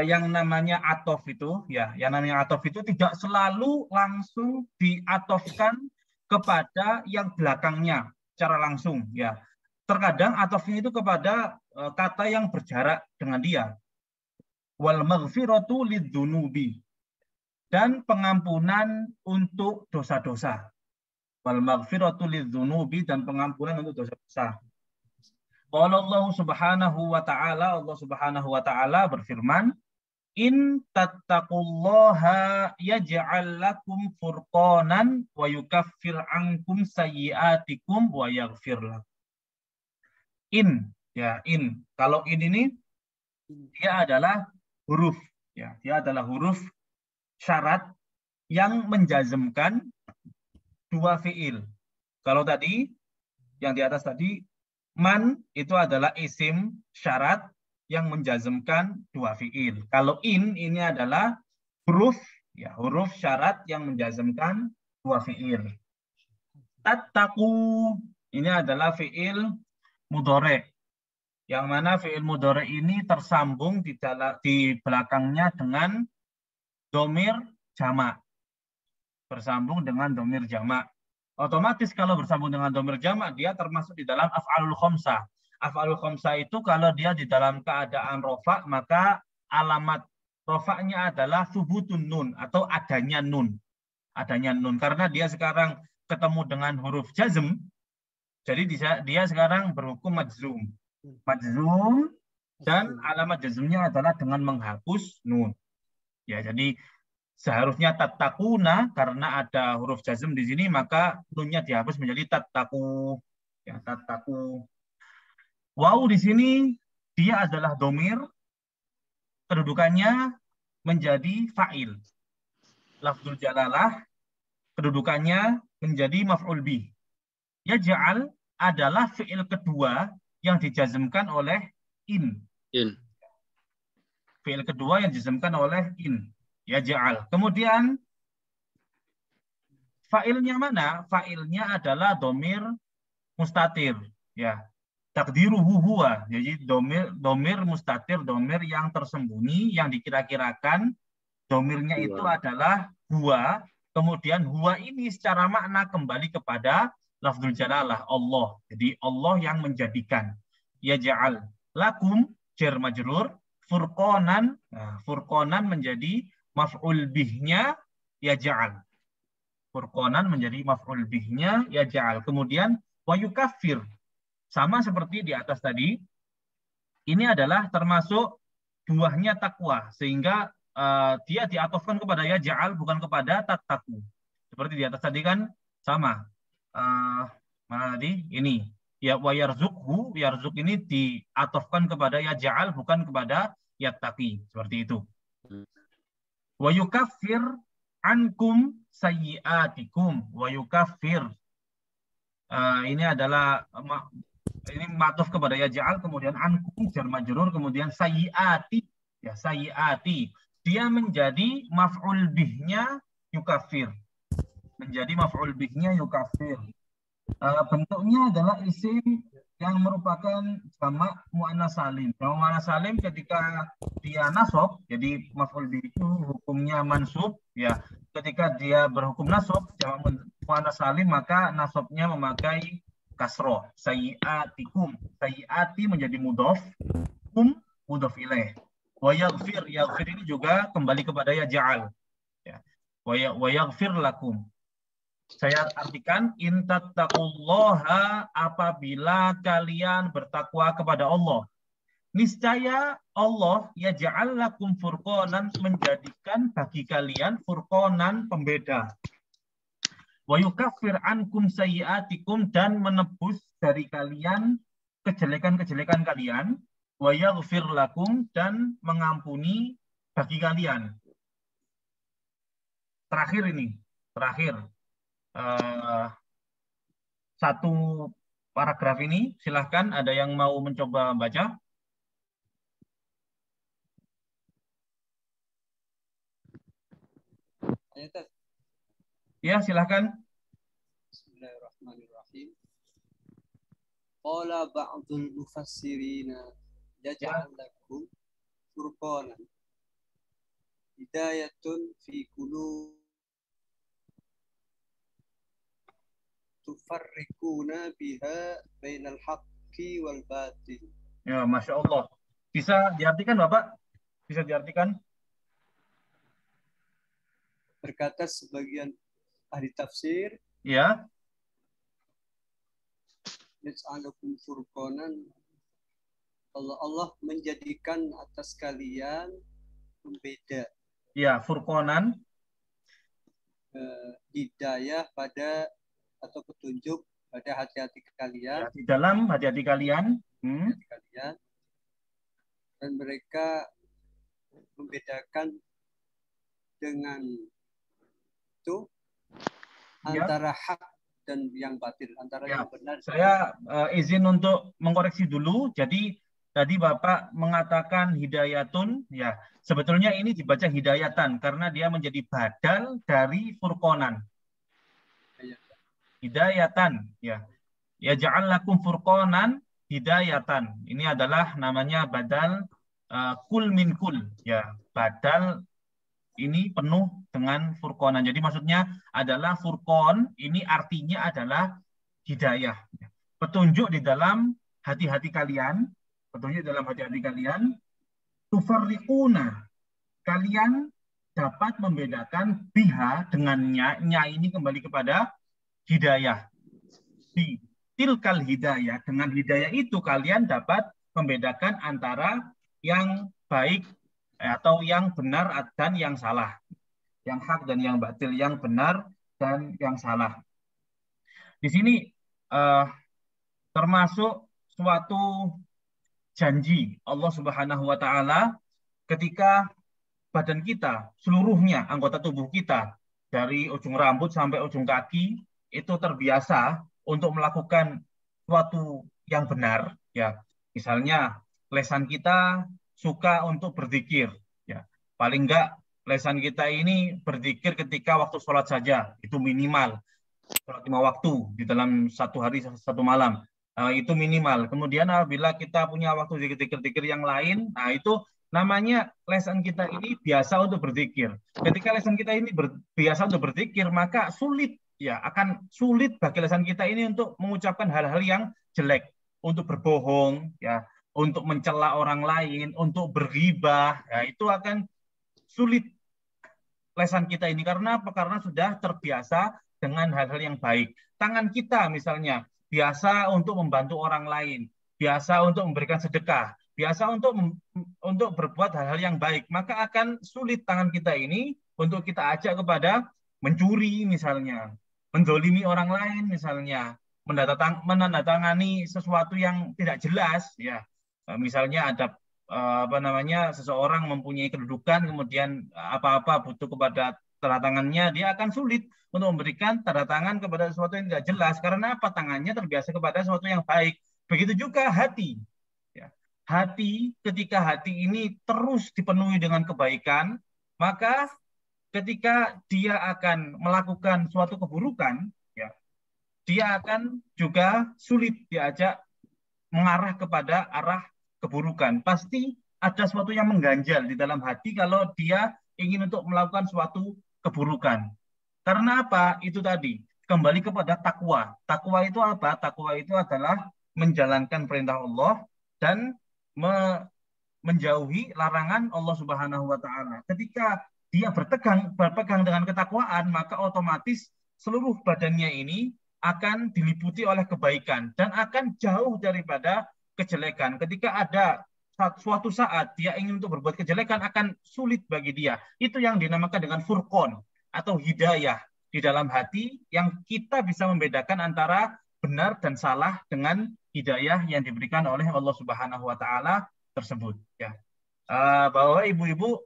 yang namanya atof itu, ya, yang namanya atof itu tidak selalu langsung diatofkan kepada yang belakangnya secara langsung, ya. Terkadang atofnya itu kepada kata yang berjarak dengan dia. Wal maghfiratu lidzunubi, dan pengampunan untuk dosa-dosa. Wal maghfiratu lidzunubi, dan pengampunan untuk dosa-dosa. Qala Allah Subhanahu wa ta'ala, Allah Subhanahu wa ta'ala berfirman, in tattaqullaha yaj'al lakum furqanan wa yukaffir ankum sayyi'atikum wa yaghfir lakum. In, ya, in. Kalau in ini dia adalah huruf, ya, dia adalah huruf syarat yang menjazmkan dua fiil. Kalau tadi yang di atas tadi man itu adalah isim syarat yang menjazmkan dua fiil. Kalau in ini adalah huruf, ya, huruf syarat yang menjazmkan dua fiil. Tattaqu ini adalah fiil mudhari', yang mana fiil mudhari' ini tersambung di belakangnya dengan domir jamak, bersambung dengan domir jamak. Otomatis kalau bersambung dengan domir jamak, dia termasuk di dalam af'alul khamsah. Af'alul khamsah itu kalau dia di dalam keadaan rofa, maka alamat rofaknya adalah subutun nun, atau adanya nun. Adanya nun, karena dia sekarang ketemu dengan huruf jazm, jadi dia sekarang berhukum majzum. Majzum, dan alamat jazmnya adalah dengan menghapus nun. Ya, jadi seharusnya tattaquna, karena ada huruf jazm di sini, maka nunnya dihapus menjadi tattaqu. Ya, tattaqu. Waw di sini dia adalah domir, kedudukannya menjadi fa'il. Lafzul jalalah kedudukannya menjadi maf'ul bih. Yaj'al adalah fi'il kedua yang dijazmkan oleh in. In. Fi'il kedua yang dijazmkan oleh in. Yaj'al. Kemudian fa'ilnya mana? Fa'ilnya adalah domir mustatir. Ya. Takdiruhu huwa. Jadi domir mustatir, domir yang tersembunyi, yang dikira-kirakan domirnya itu adalah huwa. Kemudian huwa ini secara makna kembali kepada lafzul jalalah, Allah. Jadi Allah yang menjadikan. Yaj'al lakum jar majrur, furqanan. Nah, furqanan menjadi maf'ul bihnya yaj'al. Furqanan menjadi maf'ul bihnya yaj'al. Kemudian wa yukaffir. Sama seperti di atas tadi. Ini adalah termasuk buahnya takwa, sehingga dia diatofkan kepada yaj'al, bukan kepada tattaqu. Seperti di atas tadi kan sama. Mana tadi? Ini. Ya, wa yarzuqhu, yarzuk ini diatofkan kepada yaj'al, bukan kepada yattaqi. Seperti itu. Wa yukaffir ankum sayyi'atikum. Wa yukaffir. Ini adalah ini ma'tuf kepada yaj'al, kemudian ankum jar majrur, kemudian sayyi'ati. Ya, sayyi'ati. Dia menjadi maf'ul bihnya yukaffir. Menjadi maf'ul bihnya yukaffir. Bentuknya adalah isim yang merupakan jamak muannas salim. Jamak muannas salim ketika dia nasab, jadi maf'ul bih itu hukumnya mansub, ya. Ketika dia berhukum nasab, jamak muannas salim, maka nasabnya memakai kasroh. Sayyi'atikum. Sayyi'ati menjadi mudhof, mudhof ilaih. Wa yaghfir, yaghfir ini juga kembali kepada yaj'al. Ya. Wa yaghfir lakum. Saya artikan, in tattaqullaha, apabila kalian bertakwa kepada Allah. Niscaya Allah yaj'al lakum furqanan, menjadikan bagi kalian furqanan, pembeda. Wa yukaffir ankum sayyi'atikum, dan menebus dari kalian kejelekan-kejelekan kalian. Wa yaghfir lakum, dan mengampuni bagi kalian. Terakhir ini, satu paragraf ini, silahkan ada yang mau mencoba baca. Ya, silahkan. Bismillahirrahmanirrahim. Qala ba'dul mufassirina yaj'al lakum furqanan hidayatun fi qulub tufarriquna biha bainal haqqi wal batil. Ya, Masya Allah. Bisa diartikan, Bapak? Bisa diartikan? Berkata sebagian ahli tafsir, Ya. yaj'alukum furqanan, Allah menjadikan atas kalian pembeda, Ya, furqanan. hidayah pada atau petunjuk pada hati-hati kalian, Ya, di dalam hati-hati kalian. Dan mereka membedakan dengan itu Ya. antara hak dan yang batil, antara Ya, yang benar. saya izin untuk mengkoreksi dulu. Jadi tadi Bapak mengatakan hidayatun, ya sebetulnya ini dibaca hidayatan karena dia menjadi badal dari furqanan. Hidayatan, ya. Ya ja'alakum furqanan hidayatan. Ini adalah namanya badal kul min kul, ya. Badal ini penuh dengan furqanan. Jadi maksudnya adalah furqan ini artinya adalah hidayah. Petunjuk di dalam hati-hati kalian, petunjuk dalam hati-hati kalian, tufarriquna. Kalian dapat membedakan biha dengannya, nya ini kembali kepada hidayah. Di tilkal hidayah, dengan hidayah itu kalian dapat membedakan antara yang baik atau yang benar dan yang salah. Yang hak dan yang batil, yang benar dan yang salah. Di sini termasuk suatu janji Allah Subhanahu wa taala ketika badan kita seluruhnya, anggota tubuh kita dari ujung rambut sampai ujung kaki itu terbiasa untuk melakukan suatu yang benar, ya. Misalnya lesan kita suka untuk berzikir, ya. Paling enggak lesan kita ini berzikir ketika waktu sholat saja, itu minimal. Sholat 5 waktu di dalam satu hari satu malam, itu minimal. Kemudian apabila kita punya waktu zikir-zikir yang lain, nah itu namanya lesan kita ini biasa untuk berzikir. Ketika lesan kita ini biasa untuk berzikir, maka sulit, ya akan sulit bagi lesan kita ini untuk mengucapkan hal-hal yang jelek, untuk berbohong, ya, untuk mencela orang lain, untuk berghibah, ya itu akan sulit lesan kita ini. Karena apa? Karena sudah terbiasa dengan hal-hal yang baik. Tangan kita misalnya biasa untuk membantu orang lain, biasa untuk memberikan sedekah, biasa untuk berbuat hal-hal yang baik, maka akan sulit tangan kita ini untuk kita ajak kepada mencuri misalnya, mendolimi orang lain misalnya, menandatangani sesuatu yang tidak jelas, ya. Misalnya ada seseorang mempunyai kedudukan, kemudian apa-apa butuh kepada tanda tangannya, dia akan sulit untuk memberikan tanda tangan kepada sesuatu yang tidak jelas. Karena apa? Tangannya terbiasa kepada sesuatu yang baik. Begitu juga hati. Ya. Hati, ketika hati ini terus dipenuhi dengan kebaikan, maka ketika dia akan melakukan suatu keburukan, ya, dia akan juga sulit diajak mengarah kepada arah keburukan. Pasti ada sesuatu yang mengganjal di dalam hati kalau dia ingin untuk melakukan suatu keburukan. Karena apa? Itu tadi, kembali kepada takwa. Takwa itu apa? Takwa itu adalah menjalankan perintah Allah dan menjauhi larangan Allah Subhanahu wa taala. Ketika dia berpegang dengan ketakwaan, maka otomatis seluruh badannya ini akan diliputi oleh kebaikan dan akan jauh daripada kejelekan. Ketika ada suatu saat dia ingin untuk berbuat kejelekan, akan sulit bagi dia. Itu yang dinamakan dengan furqan atau hidayah di dalam hati, yang kita bisa membedakan antara benar dan salah dengan hidayah yang diberikan oleh Allah Subhanahu wa taala tersebut, ya. Bahwa ibu-ibu,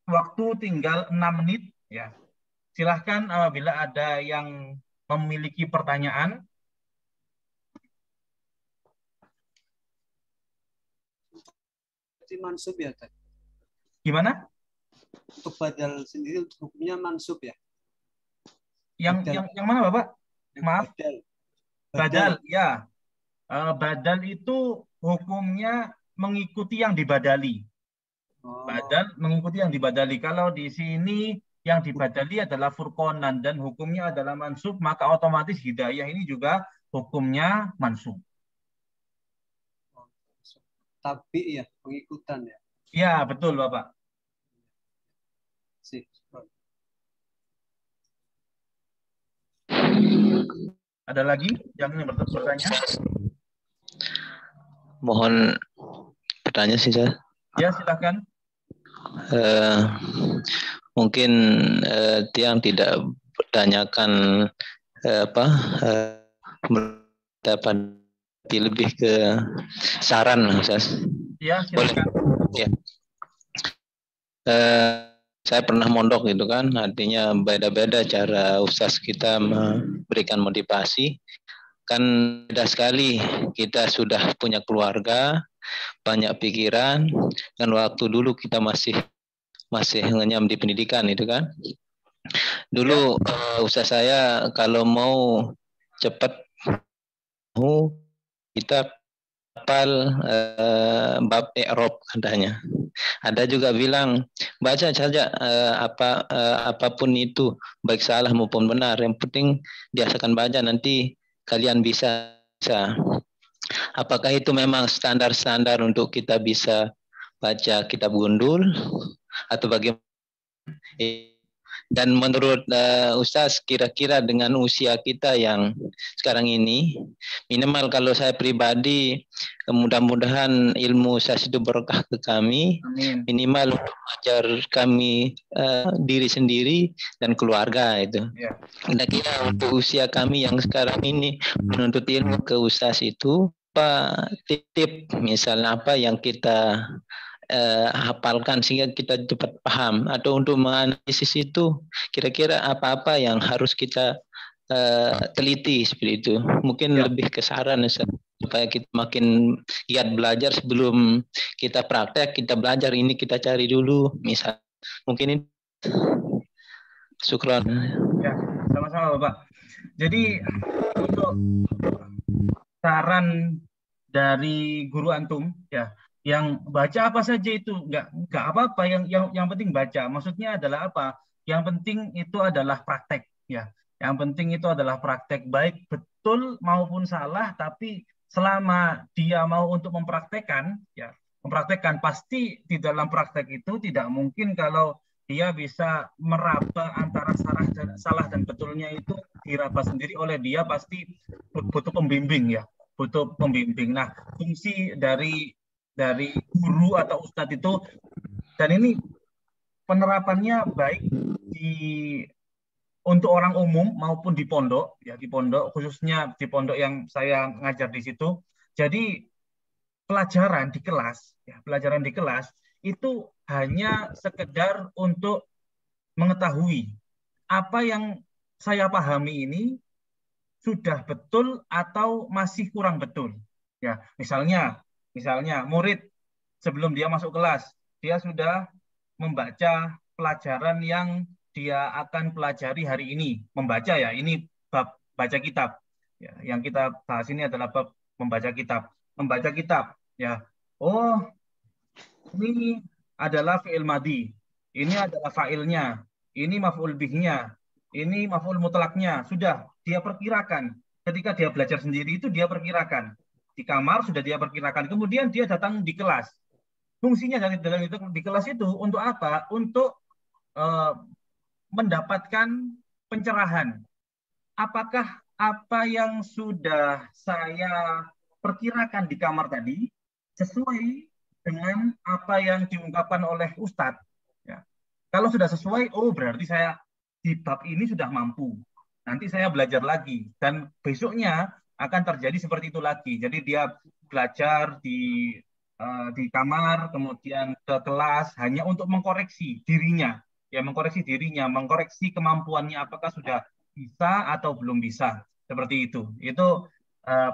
waktu tinggal 6 menit, ya. Silahkan bila ada yang memiliki pertanyaan. Mansub ya, Tad? Gimana? Untuk badal sendiri untuk hukumnya mansub ya. Yang mana Bapak? Yang Maaf. Badal, ya. Badal itu hukumnya mengikuti yang dibadali. Badal mengikuti yang dibadali. Kalau di sini yang dibadali adalah furqonan dan hukumnya adalah mansub, maka otomatis hidayah ini juga hukumnya mansub. Tapi ya, pengikutan ya. Ya, betul Bapak. Ada lagi yang ingin bertanya? Mohon bertanya sih saya. Ya, silakan. Mungkin yang tidak bertanyakan dapat lebih ke saran, Ustaz. Ya, silakan. Ya. Saya pernah mondok gitu kan, artinya beda-beda cara Ustaz kita memberikan motivasi. Kan beda sekali, kita sudah punya keluarga, banyak pikiran, dan waktu dulu kita masih ngenyam di pendidikan itu kan. Dulu Ustaz saya kalau mau cepat kita hafal bab i'rab katanya. Ada juga bilang baca saja apapun itu, baik salah maupun benar, yang penting biasakan baca, nanti kalian bisa. Apakah itu memang standar-standar untuk kita bisa baca kitab gundul atau bagaimana? Dan menurut Ustaz, kira-kira dengan usia kita yang sekarang ini, minimal kalau saya pribadi, mudah-mudahan ilmu Ustaz itu berkah ke kami. Amin. Minimal untuk mengajar kami diri sendiri dan keluarga itu. Ya. Kira-kira untuk usia kami yang sekarang ini menuntut ilmu ke Ustaz itu, apa tip misalnya apa yang kita hafalkan sehingga kita cepat paham, atau untuk menganalisis itu kira-kira apa-apa yang harus kita teliti seperti itu. Mungkin lebih ke saran supaya kita makin giat belajar. Sebelum kita praktek, kita belajar ini, kita cari dulu misal. Mungkin ini. Syukran. Ya, sama-sama Bapak. Jadi untuk saran dari guru antum ya, yang baca apa saja itu nggak apa-apa, yang penting baca. Maksudnya adalah apa? Yang penting itu adalah praktek ya. Yang penting itu adalah praktek, baik betul maupun salah, tapi selama dia mau untuk mempraktekkan ya, mempraktekkan, pasti di dalam praktek itu tidak mungkin kalau dia bisa meraba antara salah dan betulnya itu diraba sendiri oleh dia, pasti butuh pembimbing ya, butuh pembimbing. Nah, fungsi dari guru atau ustadz itu, dan ini penerapannya baik untuk orang umum maupun di pondok ya, di pondok, khususnya di pondok yang saya ngajar di situ. Jadi pelajaran di kelas itu hanya sekedar untuk mengetahui apa yang saya pahami ini sudah betul atau masih kurang betul ya. Misalnya murid sebelum dia masuk kelas, dia sudah membaca pelajaran yang dia akan pelajari hari ini. Membaca ya, ini bab baca kitab. Ya, yang kita bahas ini adalah bab membaca kitab. Membaca kitab ya. Oh, ini adalah fi'il madhi. Ini adalah fa'ilnya. Ini maf'ul bihnya. Ini maf'ul mutlaknya. Sudah dia perkirakan. Ketika dia belajar sendiri itu dia perkirakan. Di kamar sudah dia perkirakan. Kemudian dia datang di kelas. Fungsinya di kelas itu untuk apa? Untuk mendapatkan pencerahan. Apakah apa yang sudah saya perkirakan di kamar tadi sesuai dengan apa yang diungkapkan oleh Ustadz? Ya. Kalau sudah sesuai, oh berarti saya di bab ini sudah mampu. Nanti saya belajar lagi. Dan besoknya akan terjadi seperti itu lagi. Jadi dia belajar di kamar, kemudian ke kelas hanya untuk mengkoreksi dirinya, ya, mengkoreksi kemampuannya, apakah sudah bisa atau belum bisa, seperti itu. Itu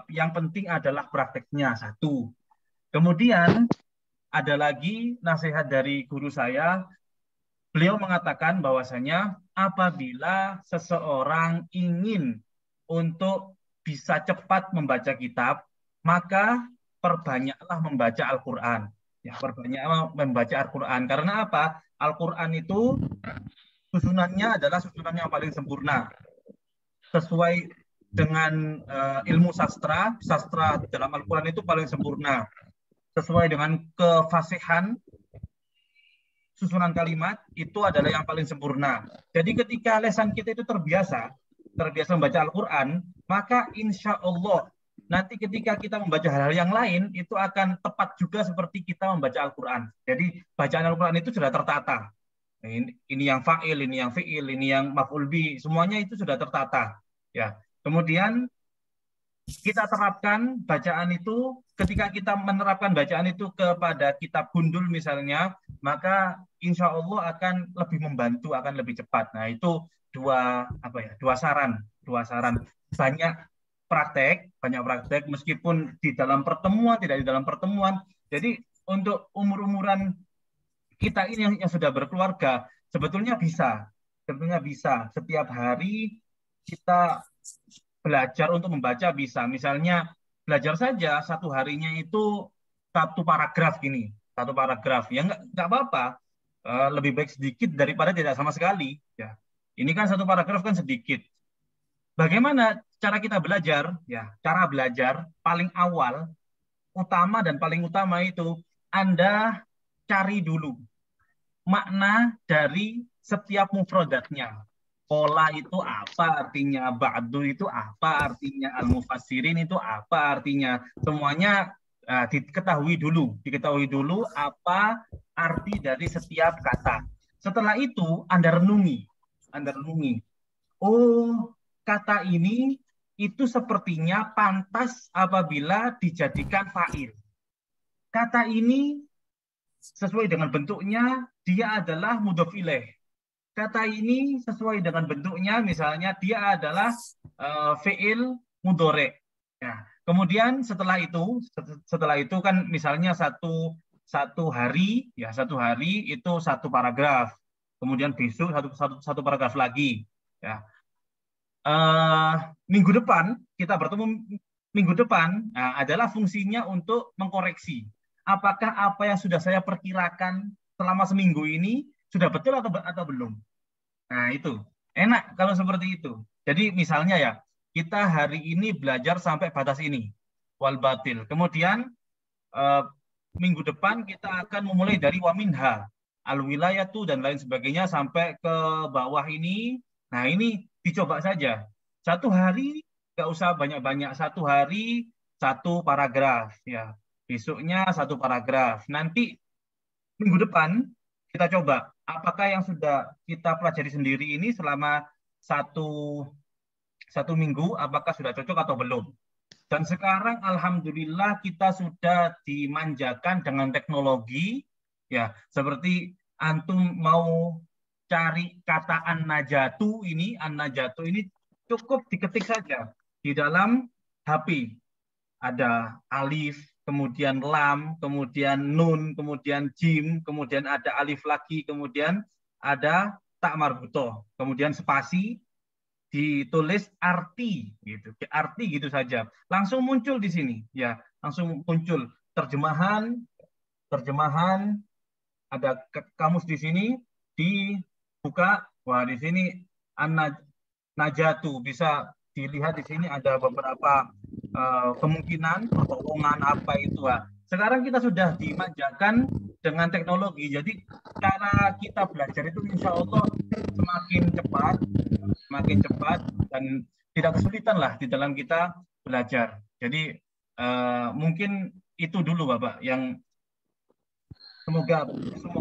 yang penting adalah prakteknya, satu. Kemudian ada lagi nasihat dari guru saya, beliau mengatakan bahwasanya apabila seseorang ingin untuk bisa cepat membaca kitab, maka perbanyaklah membaca Al-Quran. Ya, perbanyaklah membaca Al-Quran. Karena apa? Al-Quran itu susunannya adalah susunan yang paling sempurna. Sesuai dengan ilmu sastra dalam Al-Quran itu paling sempurna. Sesuai dengan kefasihan susunan kalimat itu adalah yang paling sempurna. Jadi ketika lesan kita itu terbiasa membaca Al-Quran, maka insya Allah nanti ketika kita membaca hal-hal yang lain itu akan tepat juga seperti kita membaca Al-Quran. Jadi bacaan Al-Quran itu sudah tertata. Ini yang fa'il, ini yang fi'il, ini yang maf'ul bi, semuanya itu sudah tertata. Ya. Kemudian kita terapkan bacaan itu, ketika kita menerapkan bacaan itu kepada kitab gundul misalnya, maka insya Allah akan lebih membantu, akan lebih cepat. Nah itu dua saran. Banyak praktek meskipun di dalam pertemuan, tidak di dalam pertemuan. Jadi untuk umur-umuran kita ini yang sudah berkeluarga, sebetulnya bisa setiap hari kita belajar untuk membaca bisa. Misalnya belajar saja satu harinya itu satu paragraf gini, satu paragraf. Ya nggak apa-apa, lebih baik sedikit daripada tidak sama sekali. Ya, ini kan satu paragraf kan sedikit. Bagaimana cara kita belajar? Ya, cara belajar paling awal, utama dan paling utama itu Anda cari dulu makna dari setiap mufradatnya. Pola itu apa artinya, ba'du itu apa artinya, al-mufassirin itu apa artinya. Semuanya diketahui dulu apa arti dari setiap kata. Setelah itu Anda renungi. Oh, kata ini itu sepertinya pantas apabila dijadikan fa'il. Kata ini sesuai dengan bentuknya dia adalah mudhof ilaih. Kata ini sesuai dengan bentuknya, misalnya dia adalah fi'il mudhari'. Ya. Kemudian setelah itu kan misalnya satu hari itu satu paragraf. Kemudian besok satu paragraf lagi. Ya. Minggu depan kita bertemu minggu depan adalah fungsinya untuk mengkoreksi. Apakah apa yang sudah saya perkirakan selama seminggu ini sudah betul atau belum? Nah itu enak kalau seperti itu. Jadi misalnya ya kita hari ini belajar sampai batas ini wal batil. Kemudian minggu depan kita akan memulai dari waminha al wilayatu dan lain sebagainya sampai ke bawah ini. Nah ini dicoba saja. Satu hari nggak usah banyak-banyak. Satu hari satu paragraf ya. Besoknya satu paragraf. Nanti minggu depan kita coba apakah yang sudah kita pelajari sendiri ini selama satu minggu, apakah sudah cocok atau belum. Dan sekarang alhamdulillah kita sudah dimanjakan dengan teknologi, ya seperti antum mau cari kata an-najatu ini cukup diketik saja di dalam HP. Ada alif, kemudian lam, kemudian nun, kemudian jim, kemudian ada alif lagi, kemudian ada tak marbutoh, kemudian spasi, ditulis arti gitu, arti gitu saja, langsung muncul di sini, ya, langsung muncul terjemahan, ada kamus di sini, dibuka, wah di sini an-najatu bisa dilihat di sini ada beberapa kemungkinan pertolongan apa itu. Sekarang kita sudah dimanjakan dengan teknologi, jadi cara kita belajar itu insya Allah semakin cepat dan tidak kesulitan lah di dalam kita belajar. Jadi mungkin itu dulu Bapak yang semoga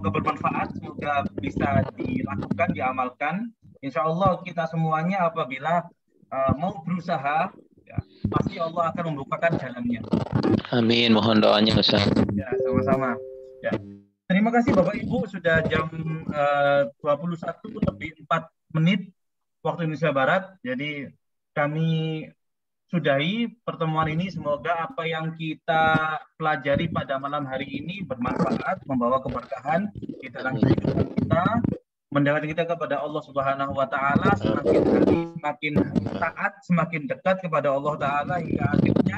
bermanfaat, semoga bisa dilakukan, diamalkan. Insya Allah kita semuanya apabila mau berusaha, ya, pasti Allah akan membukakan jalannya. Amin, mohon doanya Ustaz. Ya, sama-sama. Ya. Terima kasih Bapak Ibu, sudah jam 21:04 waktu Indonesia Barat. Jadi kami sudahi pertemuan ini. Semoga apa yang kita pelajari pada malam hari ini bermanfaat, membawa keberkahan di dalam kehidupan kita. mendekatkan kita kepada Allah Subhanahu wa taala, semakin hari semakin taat, semakin dekat kepada Allah taala, hingga akhirnya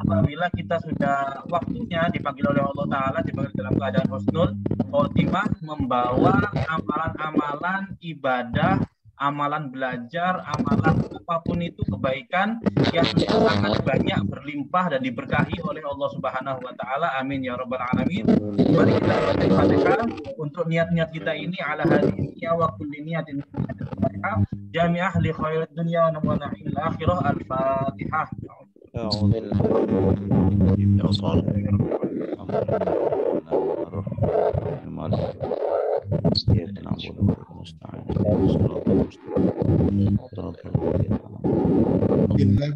apabila kita sudah waktunya dipanggil oleh Allah taala, dipanggil dalam keadaan husnul khotimah, membawa amalan-amalan ibadah, amalan belajar, amalan apapun itu kebaikan yang sangat banyak berlimpah dan diberkahi oleh Allah Subhanahu wa taala. Amin ya rabbal alamin. Mari kita baca Fatihah untuk niat-niat kita ini ala hadhihi wa kulli niyatin jami'ah li khairid dunya wa na'imil akhirah. Al-Fatihah.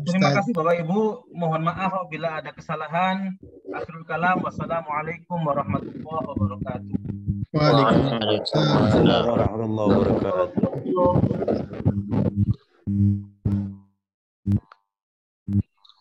Terima kasih Bapak Ibu, mohon maaf apabila ada kesalahan. Akhirul kalam, wassalamualaikum warahmatullahi wabarakatuh. Waalaikumsalam warahmatullahi wabarakatuh.